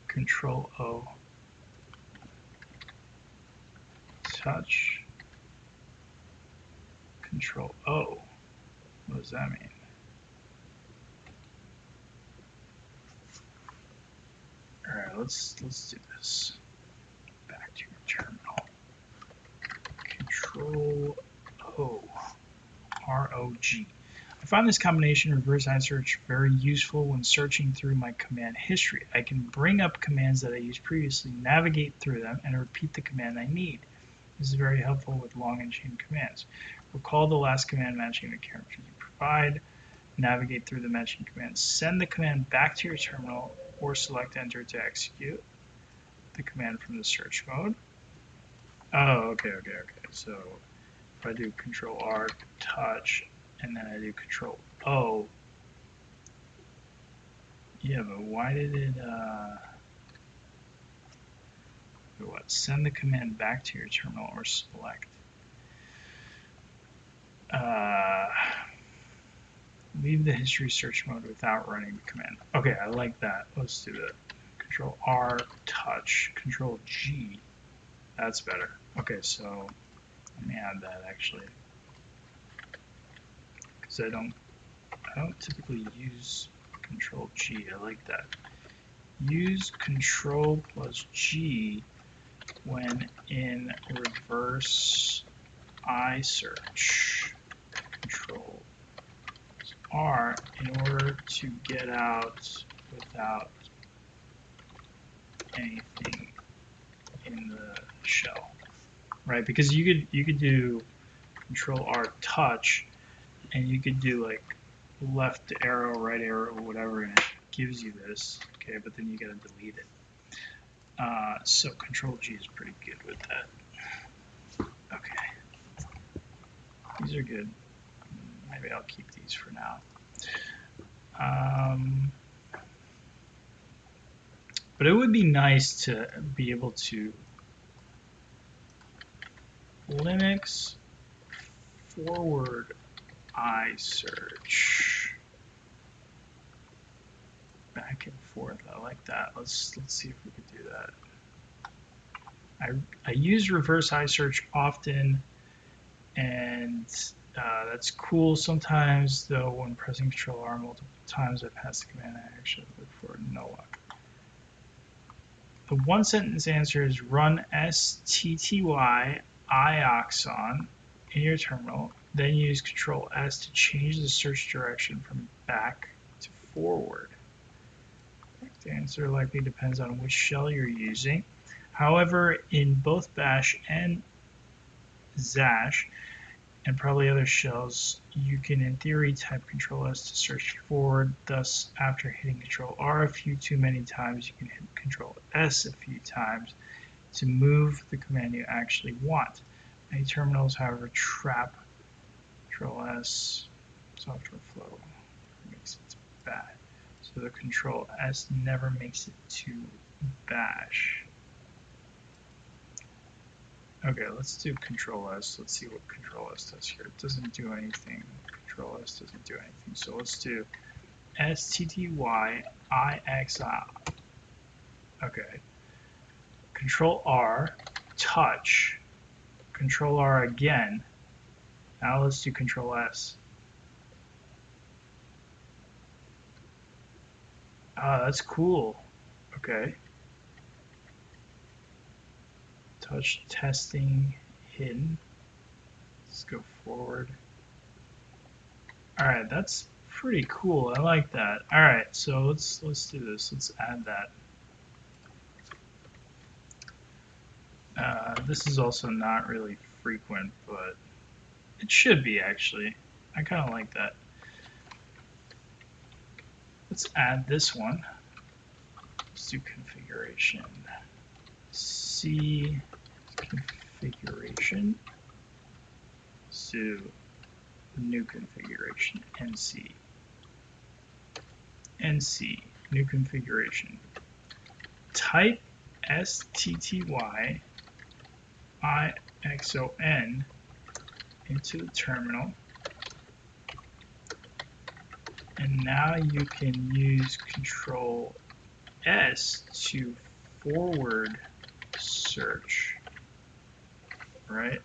Speaker 1: Control O. Touch. Control O. What does that mean? All right, let's do this. Back to your terminal. Control O. ROG. I find this combination of reverse search very useful when searching through my command history. I can bring up commands that I used previously, navigate through them, and repeat the command I need. This is very helpful with long and chain commands. Recall the last command matching the characters you provide. Navigate through the matching commands. Send the command back to your terminal or select enter to execute the command from the search mode. Oh, okay. So if I do Control R, touch, and then I do Control O. Yeah, but why did it, what? Send the command back to your terminal or select. Leave the history search mode without running the command. Okay, I like that. Let's do that. Control R, touch, Control G. That's better. Okay, so let me add that actually, because I don't typically use Control G. I like that. Use Control plus G when in reverse iSearch, Control R in order to get out without anything in the shell, right? Because you could do Control R touch, and you could do like left arrow, right arrow, whatever, and it gives you this. Okay, but then you gotta delete it. So Control G is pretty good with that. Okay, these are good. Maybe I'll keep these for now. But it would be nice to be able to Linux forward iSearch back and forth. I like that. Let's see if we could do that. I use reverse iSearch often, and that's cool sometimes, though when pressing Control R multiple times I pass the command I actually look for no luck. The one sentence answer is run stty ioxon in your terminal, then use Control S to change the search direction from back to forward. The answer likely depends on which shell you're using. However, in both bash and Zash, and probably other shells, you can in theory type Control S to search forward. Thus, after hitting Control R a few too many times, you can hit Control S a few times to move the command you actually want. Many terminals, however, trap Control S software flow, makes it bad. So the Control S never makes it to bash. Okay, let's do Control S. Let's see what Control S does here. It doesn't do anything. Control S doesn't do anything. So let's do stty ixi. Okay. Control R, touch. Control R again. Now let's do Control S. That's cool. Okay. Touch testing hidden. Let's go forward. All right, that's pretty cool. I like that. All right, so let's do this. Let's add that. This is also not really frequent, but it should be actually. I kind of like that. Let's add this one. Let's do configuration. C configuration. Let's do new configuration. NC. NC. New configuration. Type stty ixon into the terminal, and now you can use Control S to forward search, right?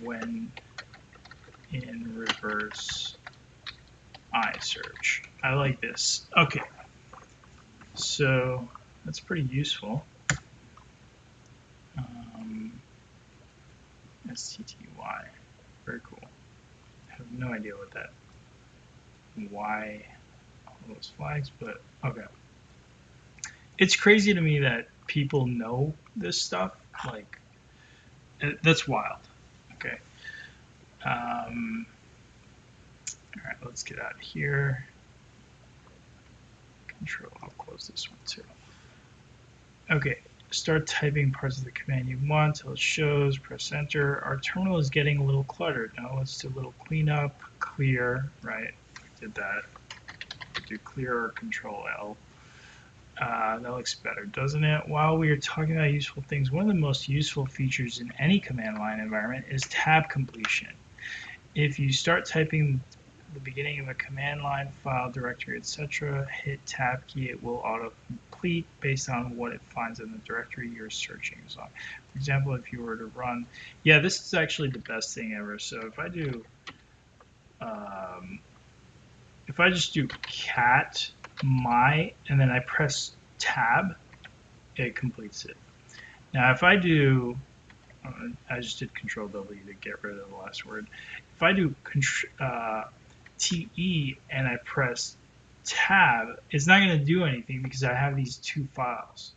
Speaker 1: When in reverse iSearch. I like this. Okay, so that's pretty useful. STTY, very cool. I have no idea what that, why all those flags, but okay. It's crazy to me that people know this stuff. Like, that's wild. Okay. All right, let's get out of here. Control, I'll close this one too. Okay, start typing parts of the command you want till it shows, press enter. Our terminal is getting a little cluttered. Now let's do a little cleanup, clear, right? We did that. Do clear or Control L. That looks better, doesn't it? While we are talking about useful things, one of the most useful features in any command line environment is tab completion. If you start typing the beginning of a command line, file, directory, etc., hit tab key, it will auto-complete based on what it finds in the directory you're searching on. For example, if you were to run, yeah, this is actually the best thing ever. So if I do, if I just do cat my and then I press tab, it completes it. Now if I do, I just did Control W to get rid of the last word. If I do TE and I press tab, it's not going to do anything because I have these two files,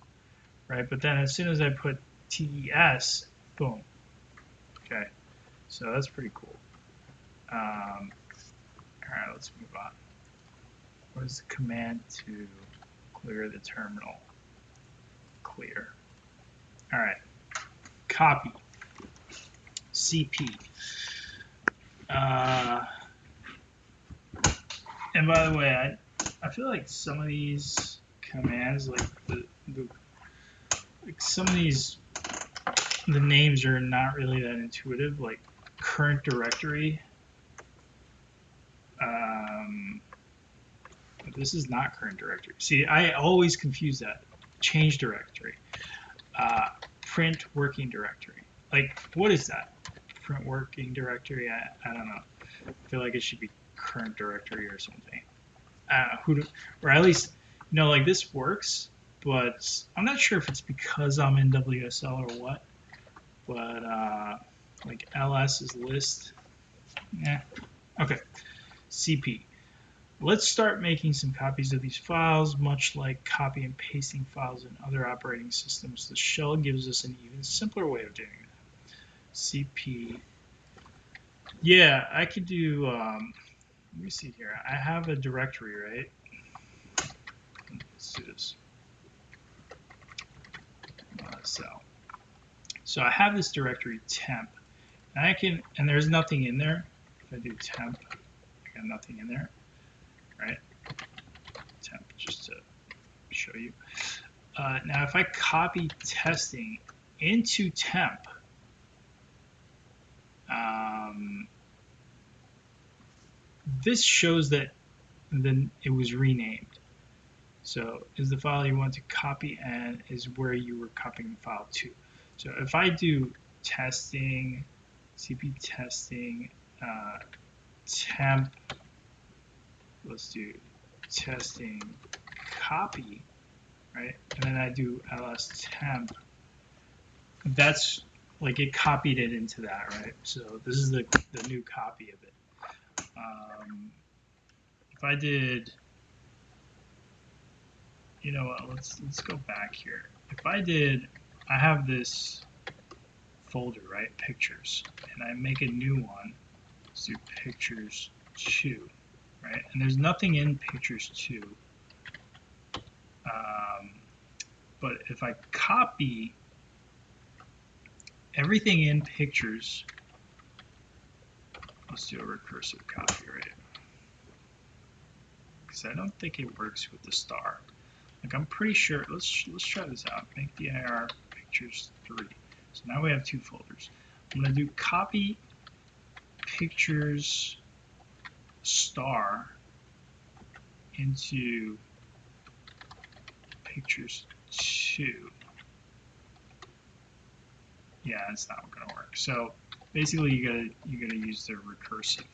Speaker 1: right? But then as soon as I put TES, boom. Okay, so that's pretty cool. All right, let's move on. What is the command to clear the terminal? Clear. All right, copy. CP. And by the way, I feel like some of these commands, like some of these, the names are not really that intuitive. Like current directory. This is not current directory. See, I always confuse that. Change directory. Print working directory. Like, what is that? Print working directory? I don't know. I feel like it should be current directory or something. Or at least, like this works, but I'm not sure if it's because I'm in WSL or what. But like ls is list. Yeah. Okay. CP. Let's start making some copies of these files. Much like copy and pasting files in other operating systems, the shell gives us an even simpler way of doing that. CP. Yeah, I could do, let me see here. I have a directory, right? Let's do this. So I have this directory temp, and there's nothing in there. If I do temp, I got nothing in there, right? Temp, just to show you. Now, if I copy testing into temp, this shows that then it was renamed. So is the file you want to copy and is where you were copying the file to. So if I do testing, CP testing, temp, let's do testing copy, right? And then I do ls temp. That's like it copied it into that, right? So this is the new copy of it. If I did, you know what? Let's go back here. If I did, I have this folder, right? Pictures, and I make a new one. Let's do pictures 2, right? And there's nothing in pictures 2. But if I copy everything in pictures, let's do a recursive copy, right? Because I don't think it works with the star. Like I'm pretty sure. Let's try this out. Make dir pictures 3. So now we have 2 folders. I'm gonna do copy pictures star into pictures 2. Yeah, it's not gonna work. So basically, you gotta use the recursive,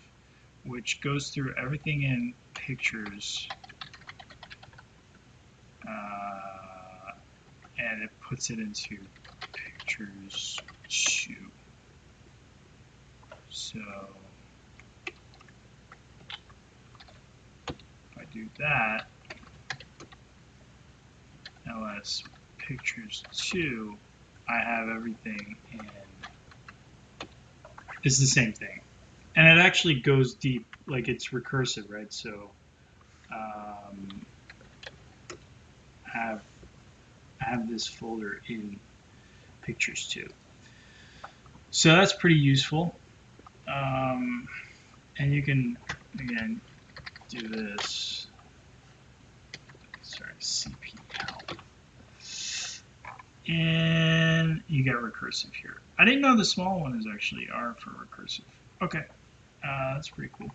Speaker 1: which goes through everything in pictures, and it puts it into pictures 2. So if I do that, ls pictures 2, I have everything in. It's the same thing, and it actually goes deep, like it's recursive, right? So I have this folder in pictures 2. So that's pretty useful. And you can, again, do this. Sorry, CP help. And you get recursive here. I didn't know the small one is actually R for recursive. Okay, that's pretty cool.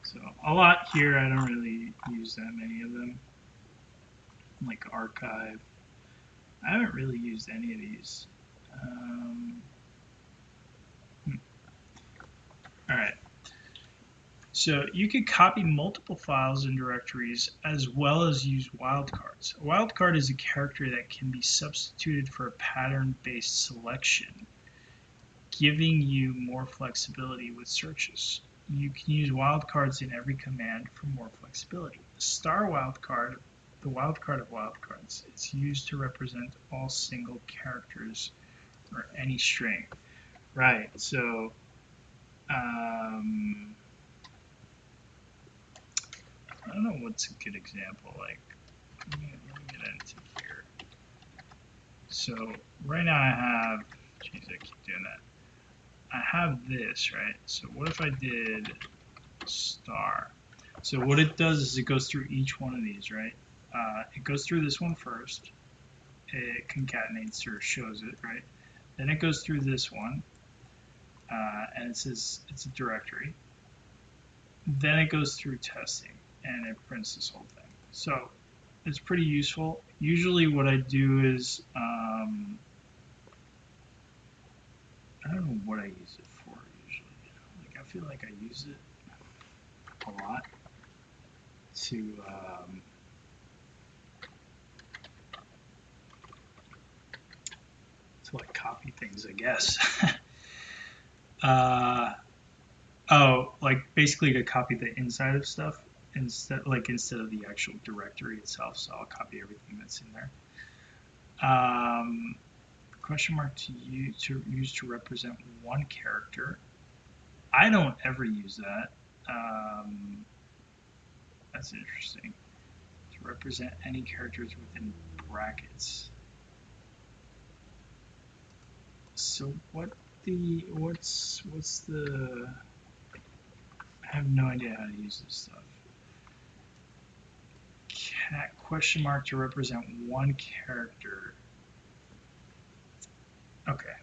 Speaker 1: So a lot here, I don't really use that many of them. Like archive. I haven't really used any of these. All right. So you could copy multiple files and directories as well as use wildcards. A wildcard is a character that can be substituted for a pattern-based selection, giving you more flexibility with searches. You can use wildcards in every command for more flexibility. The star wildcard, the wildcard of wildcards, is used to represent all single characters or any string. Right, so I don't know what's a good example. Like, let me get into here. So right now I have, geez, I keep doing that. I have this, right? So what if I did star? So what it does is it goes through each one of these, right? It goes through this one first. It concatenates or shows it, right? Then it goes through this one, and it says it's a directory. Then it goes through testing, and it prints this whole thing. So it's pretty useful. Usually what I do is, I don't know what I use it for usually. Like I feel like I use it a lot to like copy things, I guess. Oh, like basically to copy the inside of stuff instead of the actual directory itself. So I'll copy everything that's in there. Question mark to use to represent one character. I don't ever use that. That's interesting. To represent any characters within brackets. So what's the? I have no idea how to use this stuff. Question mark to represent one character. Okay.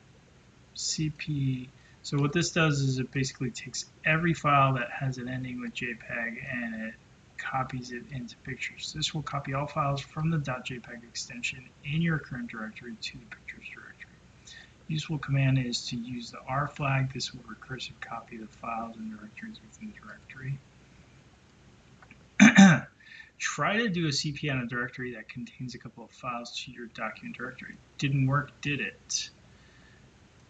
Speaker 1: CP. So what this does is it basically takes every file that has an ending with JPEG and it copies it into pictures. This will copy all files from the .jpeg extension in your current directory to the pictures directory. Useful command is to use the R flag. This will recursive copy the files and directories within the directory. Try to do a CP on a directory that contains a couple of files to your document directory. Didn't work, did it?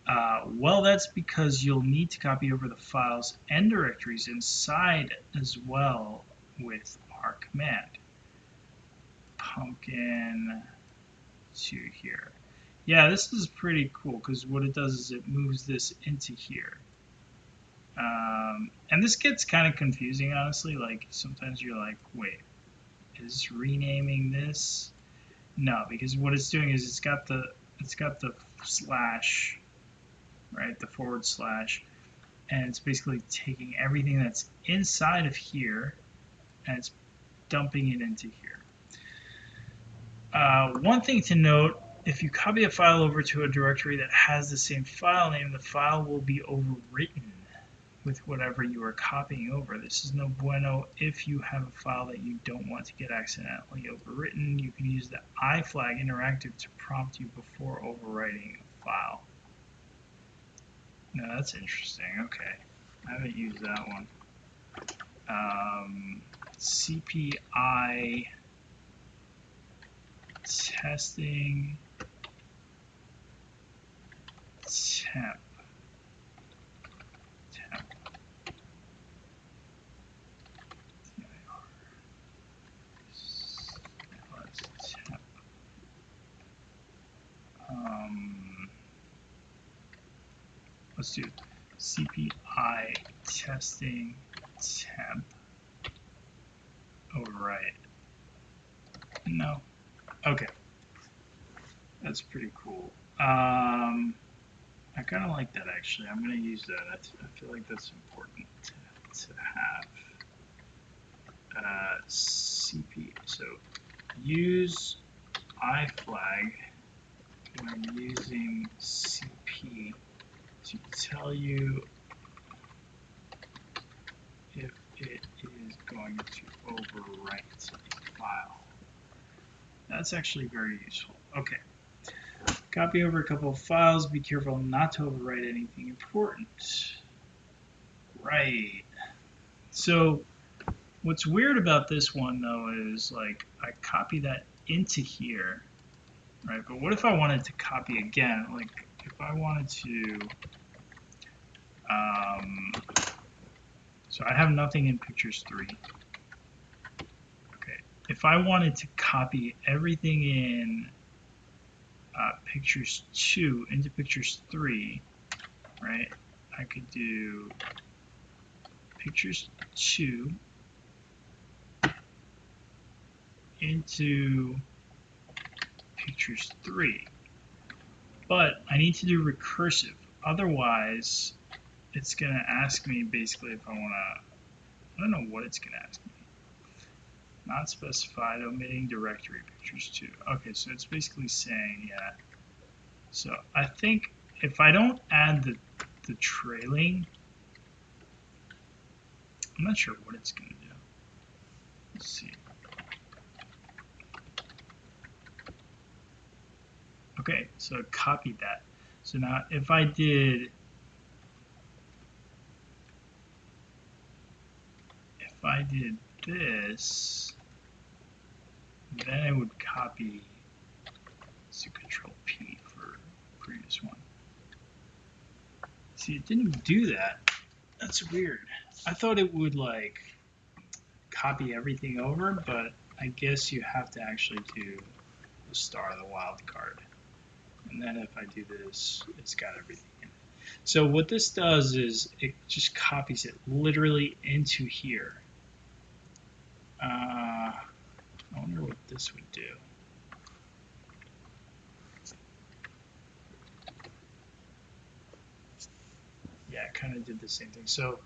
Speaker 1: Well, that's because you'll need to copy over the files and directories inside as well with our command. Pumpkin to here. Yeah, this is pretty cool because what it does is it moves this into here. And this gets kind of confusing, honestly. Like sometimes you're like, wait, is renaming this? No, because what it's doing is it's got the slash, right, the /, and it's basically taking everything that's inside of here and it's dumping it into here. One thing to note, if you copy a file over to a directory that has the same file name, the file will be overwritten with whatever you are copying over. This is no bueno if you have a file that you don't want to get accidentally overwritten. You can use the iflag interactive to prompt you before overwriting a file. No, that's interesting. Okay, I haven't used that one. CPI testing temp. Let's do CPI testing temp overwrite. No. Okay. That's pretty cool. I kind of like that actually. I'm going to use that. I feel like that's important to have. CP. So use iflag when using CP to tell you if it is going to overwrite a file. That's actually very useful. Okay. Copy over a couple of files. Be careful not to overwrite anything important. Right. So what's weird about this one though is like I copy that into here, right? But what if I wanted to copy again? Like if I wanted to, um, so I have nothing in pictures 3. Okay, if I wanted to copy everything in pictures 2 into pictures 3, right? I could do pictures 2 into pictures 3. But I need to do recursive. Otherwise, it's going to ask me basically if I want to, I don't know what it's going to ask me. Not specified, omitting directory pictures 2. Okay, so it's basically saying, yeah. So I think if I don't add the trailing, I'm not sure what it's going to do. Let's see. Okay, so it copied that. So now if I did this, then I would copy, let's do Control P for previous one. See, it didn't do that. That's weird. I thought it would like copy everything over, but I guess you have to actually do the star, the wildcard. And then if I do this, it's got everything in it. So what this does is it just copies it literally into here. I wonder what this would do. Yeah, it kind of did the same thing. So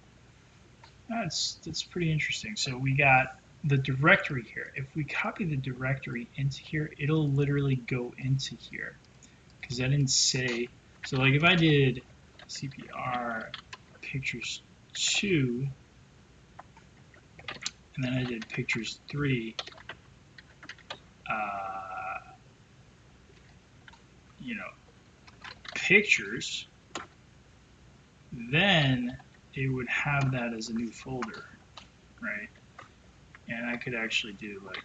Speaker 1: that's pretty interesting. So we got the directory here. If we copy the directory into here, it'll literally go into here. Because I didn't say, so like if I did CPR pictures 2, and then I did pictures 3, you know, pictures, then it would have that as a new folder, right? And I could actually do like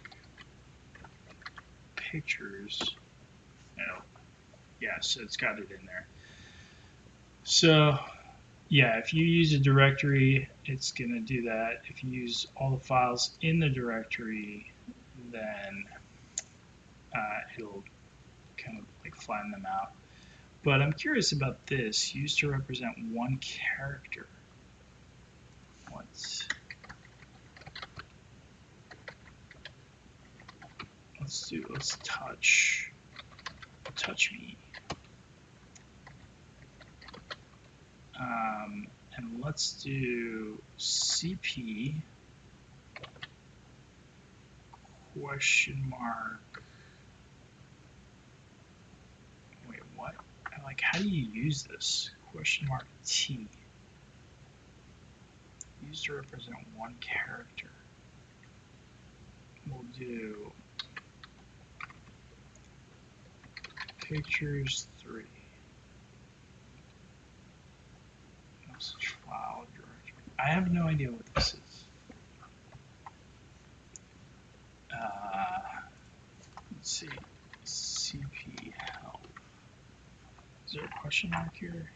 Speaker 1: pictures, you know, yeah, so it's got it in there. So yeah, if you use a directory, it's going to do that. If you use all the files in the directory, then it'll kind of like flatten them out. But I'm curious about this, used to represent one character. Let's touch me. And let's do CP question mark. Wait, what? Like, how do you use this? Question mark T. Used to represent one character. We'll do pictures 3. Message file directory. I have no idea what this is. Let's see. CP help. Is there a question mark here?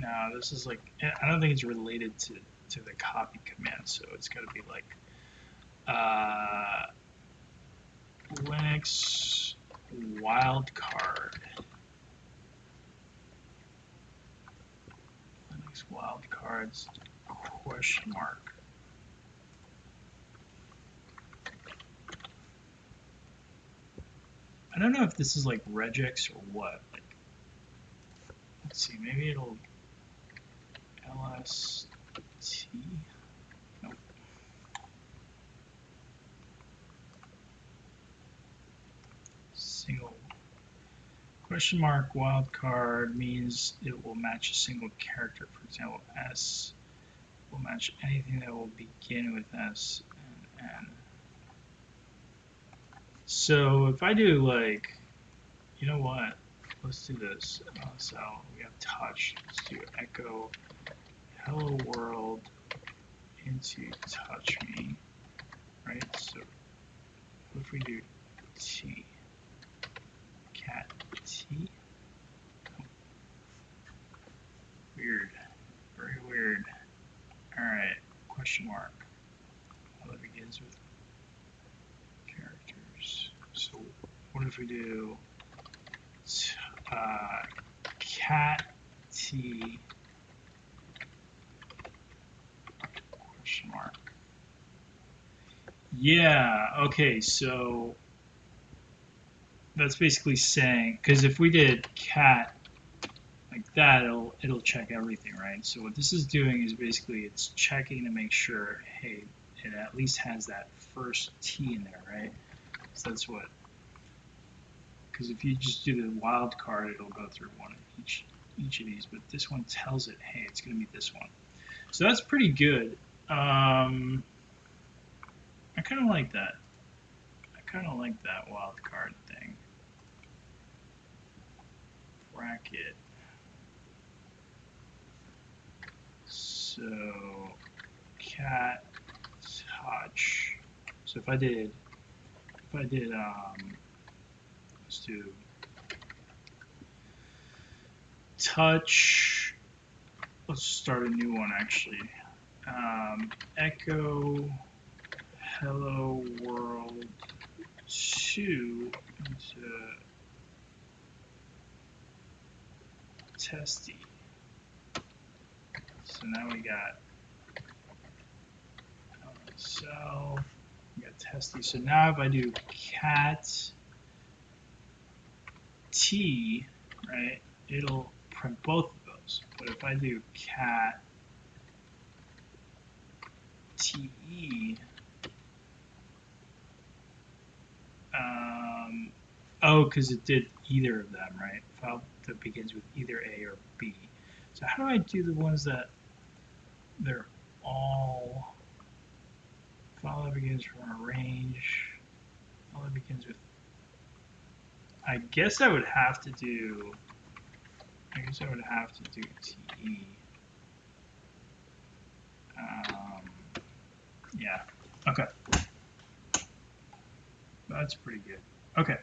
Speaker 1: No, this is like, I don't think it's related to the copy command, so it's got to be like Linux wildcard. Linux wildcards question mark. I don't know if this is like regex or what. Like, let's see, maybe it'll LST. Nope. Single question mark wildcard means it will match a single character. For example, S will match anything that will begin with S and N. So if I do like, you know what? let's do this. So we have touch. Let's do echo hello world into touch me, right? So what if we do T, cat T? Oh, weird, very weird. All right, question mark. Well, that begins with characters. So what if we do cat T question mark? Yeah, okay, so that's basically saying, because if we did cat like that, it'll check everything, right? So what this is doing is basically it's checking to make sure, hey, it at least has that first T in there, right? So that's what, because if you just do the wild card, it'll go through one of each of these, but this one tells it, hey, it's going to be this one. So that's pretty good. I kind of like that. I kind of like that wild card thing. Bracket. So cat touch. So if I did let's do touch. Let's start a new one actually. Echo hello world 2 into testy. So now we got self, we got testy. So now if I do cat T, right, it'll print both of those. But if I do cat TE, oh, because it did either of them, right? File that begins with either A or B. So how do I do the ones that they're all file that begins from a range? File that begins with. I guess I would have to do. TE. Yeah. Okay. That's pretty good. Okay.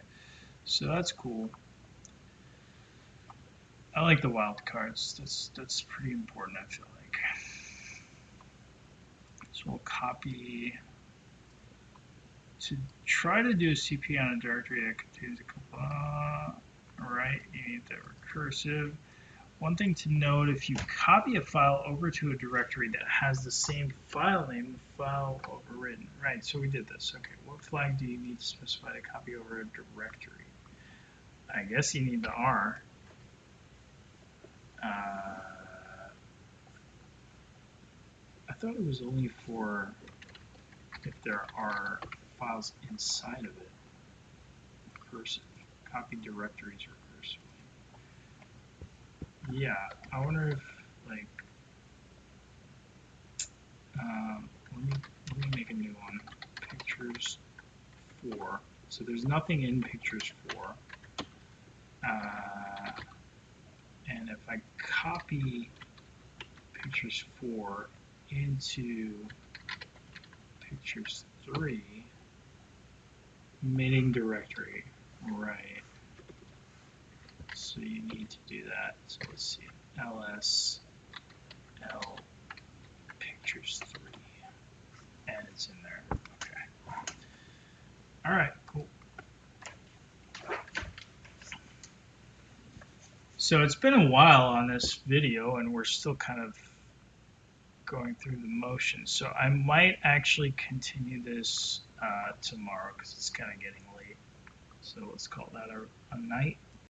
Speaker 1: So that's cool. I like the wild cards. That's pretty important, I feel like. So we'll copy to try to do a CP on a directory that contains a couple. Alright, you need the recursive. One thing to note, if you copy a file over to a directory that has the same file name, the file overwritten. Right, so we did this. Okay, what flag do you need to specify to copy over a directory? I guess you need the R. I thought it was only for if there are files inside of it. Recursive. Copy directories recursively. Yeah, I wonder if, like, let me make a new one. Pictures 4. So there's nothing in pictures 4. And if I copy pictures 4 into pictures 3, mating directory, right? So you need to do that. So let's see, ls l pictures 3, and it's in there. Okay. All right, cool. So it's been a while on this video, and we're still kind of going through the motions. So I might actually continue this tomorrow because it's kind of getting late. So let's call that a night.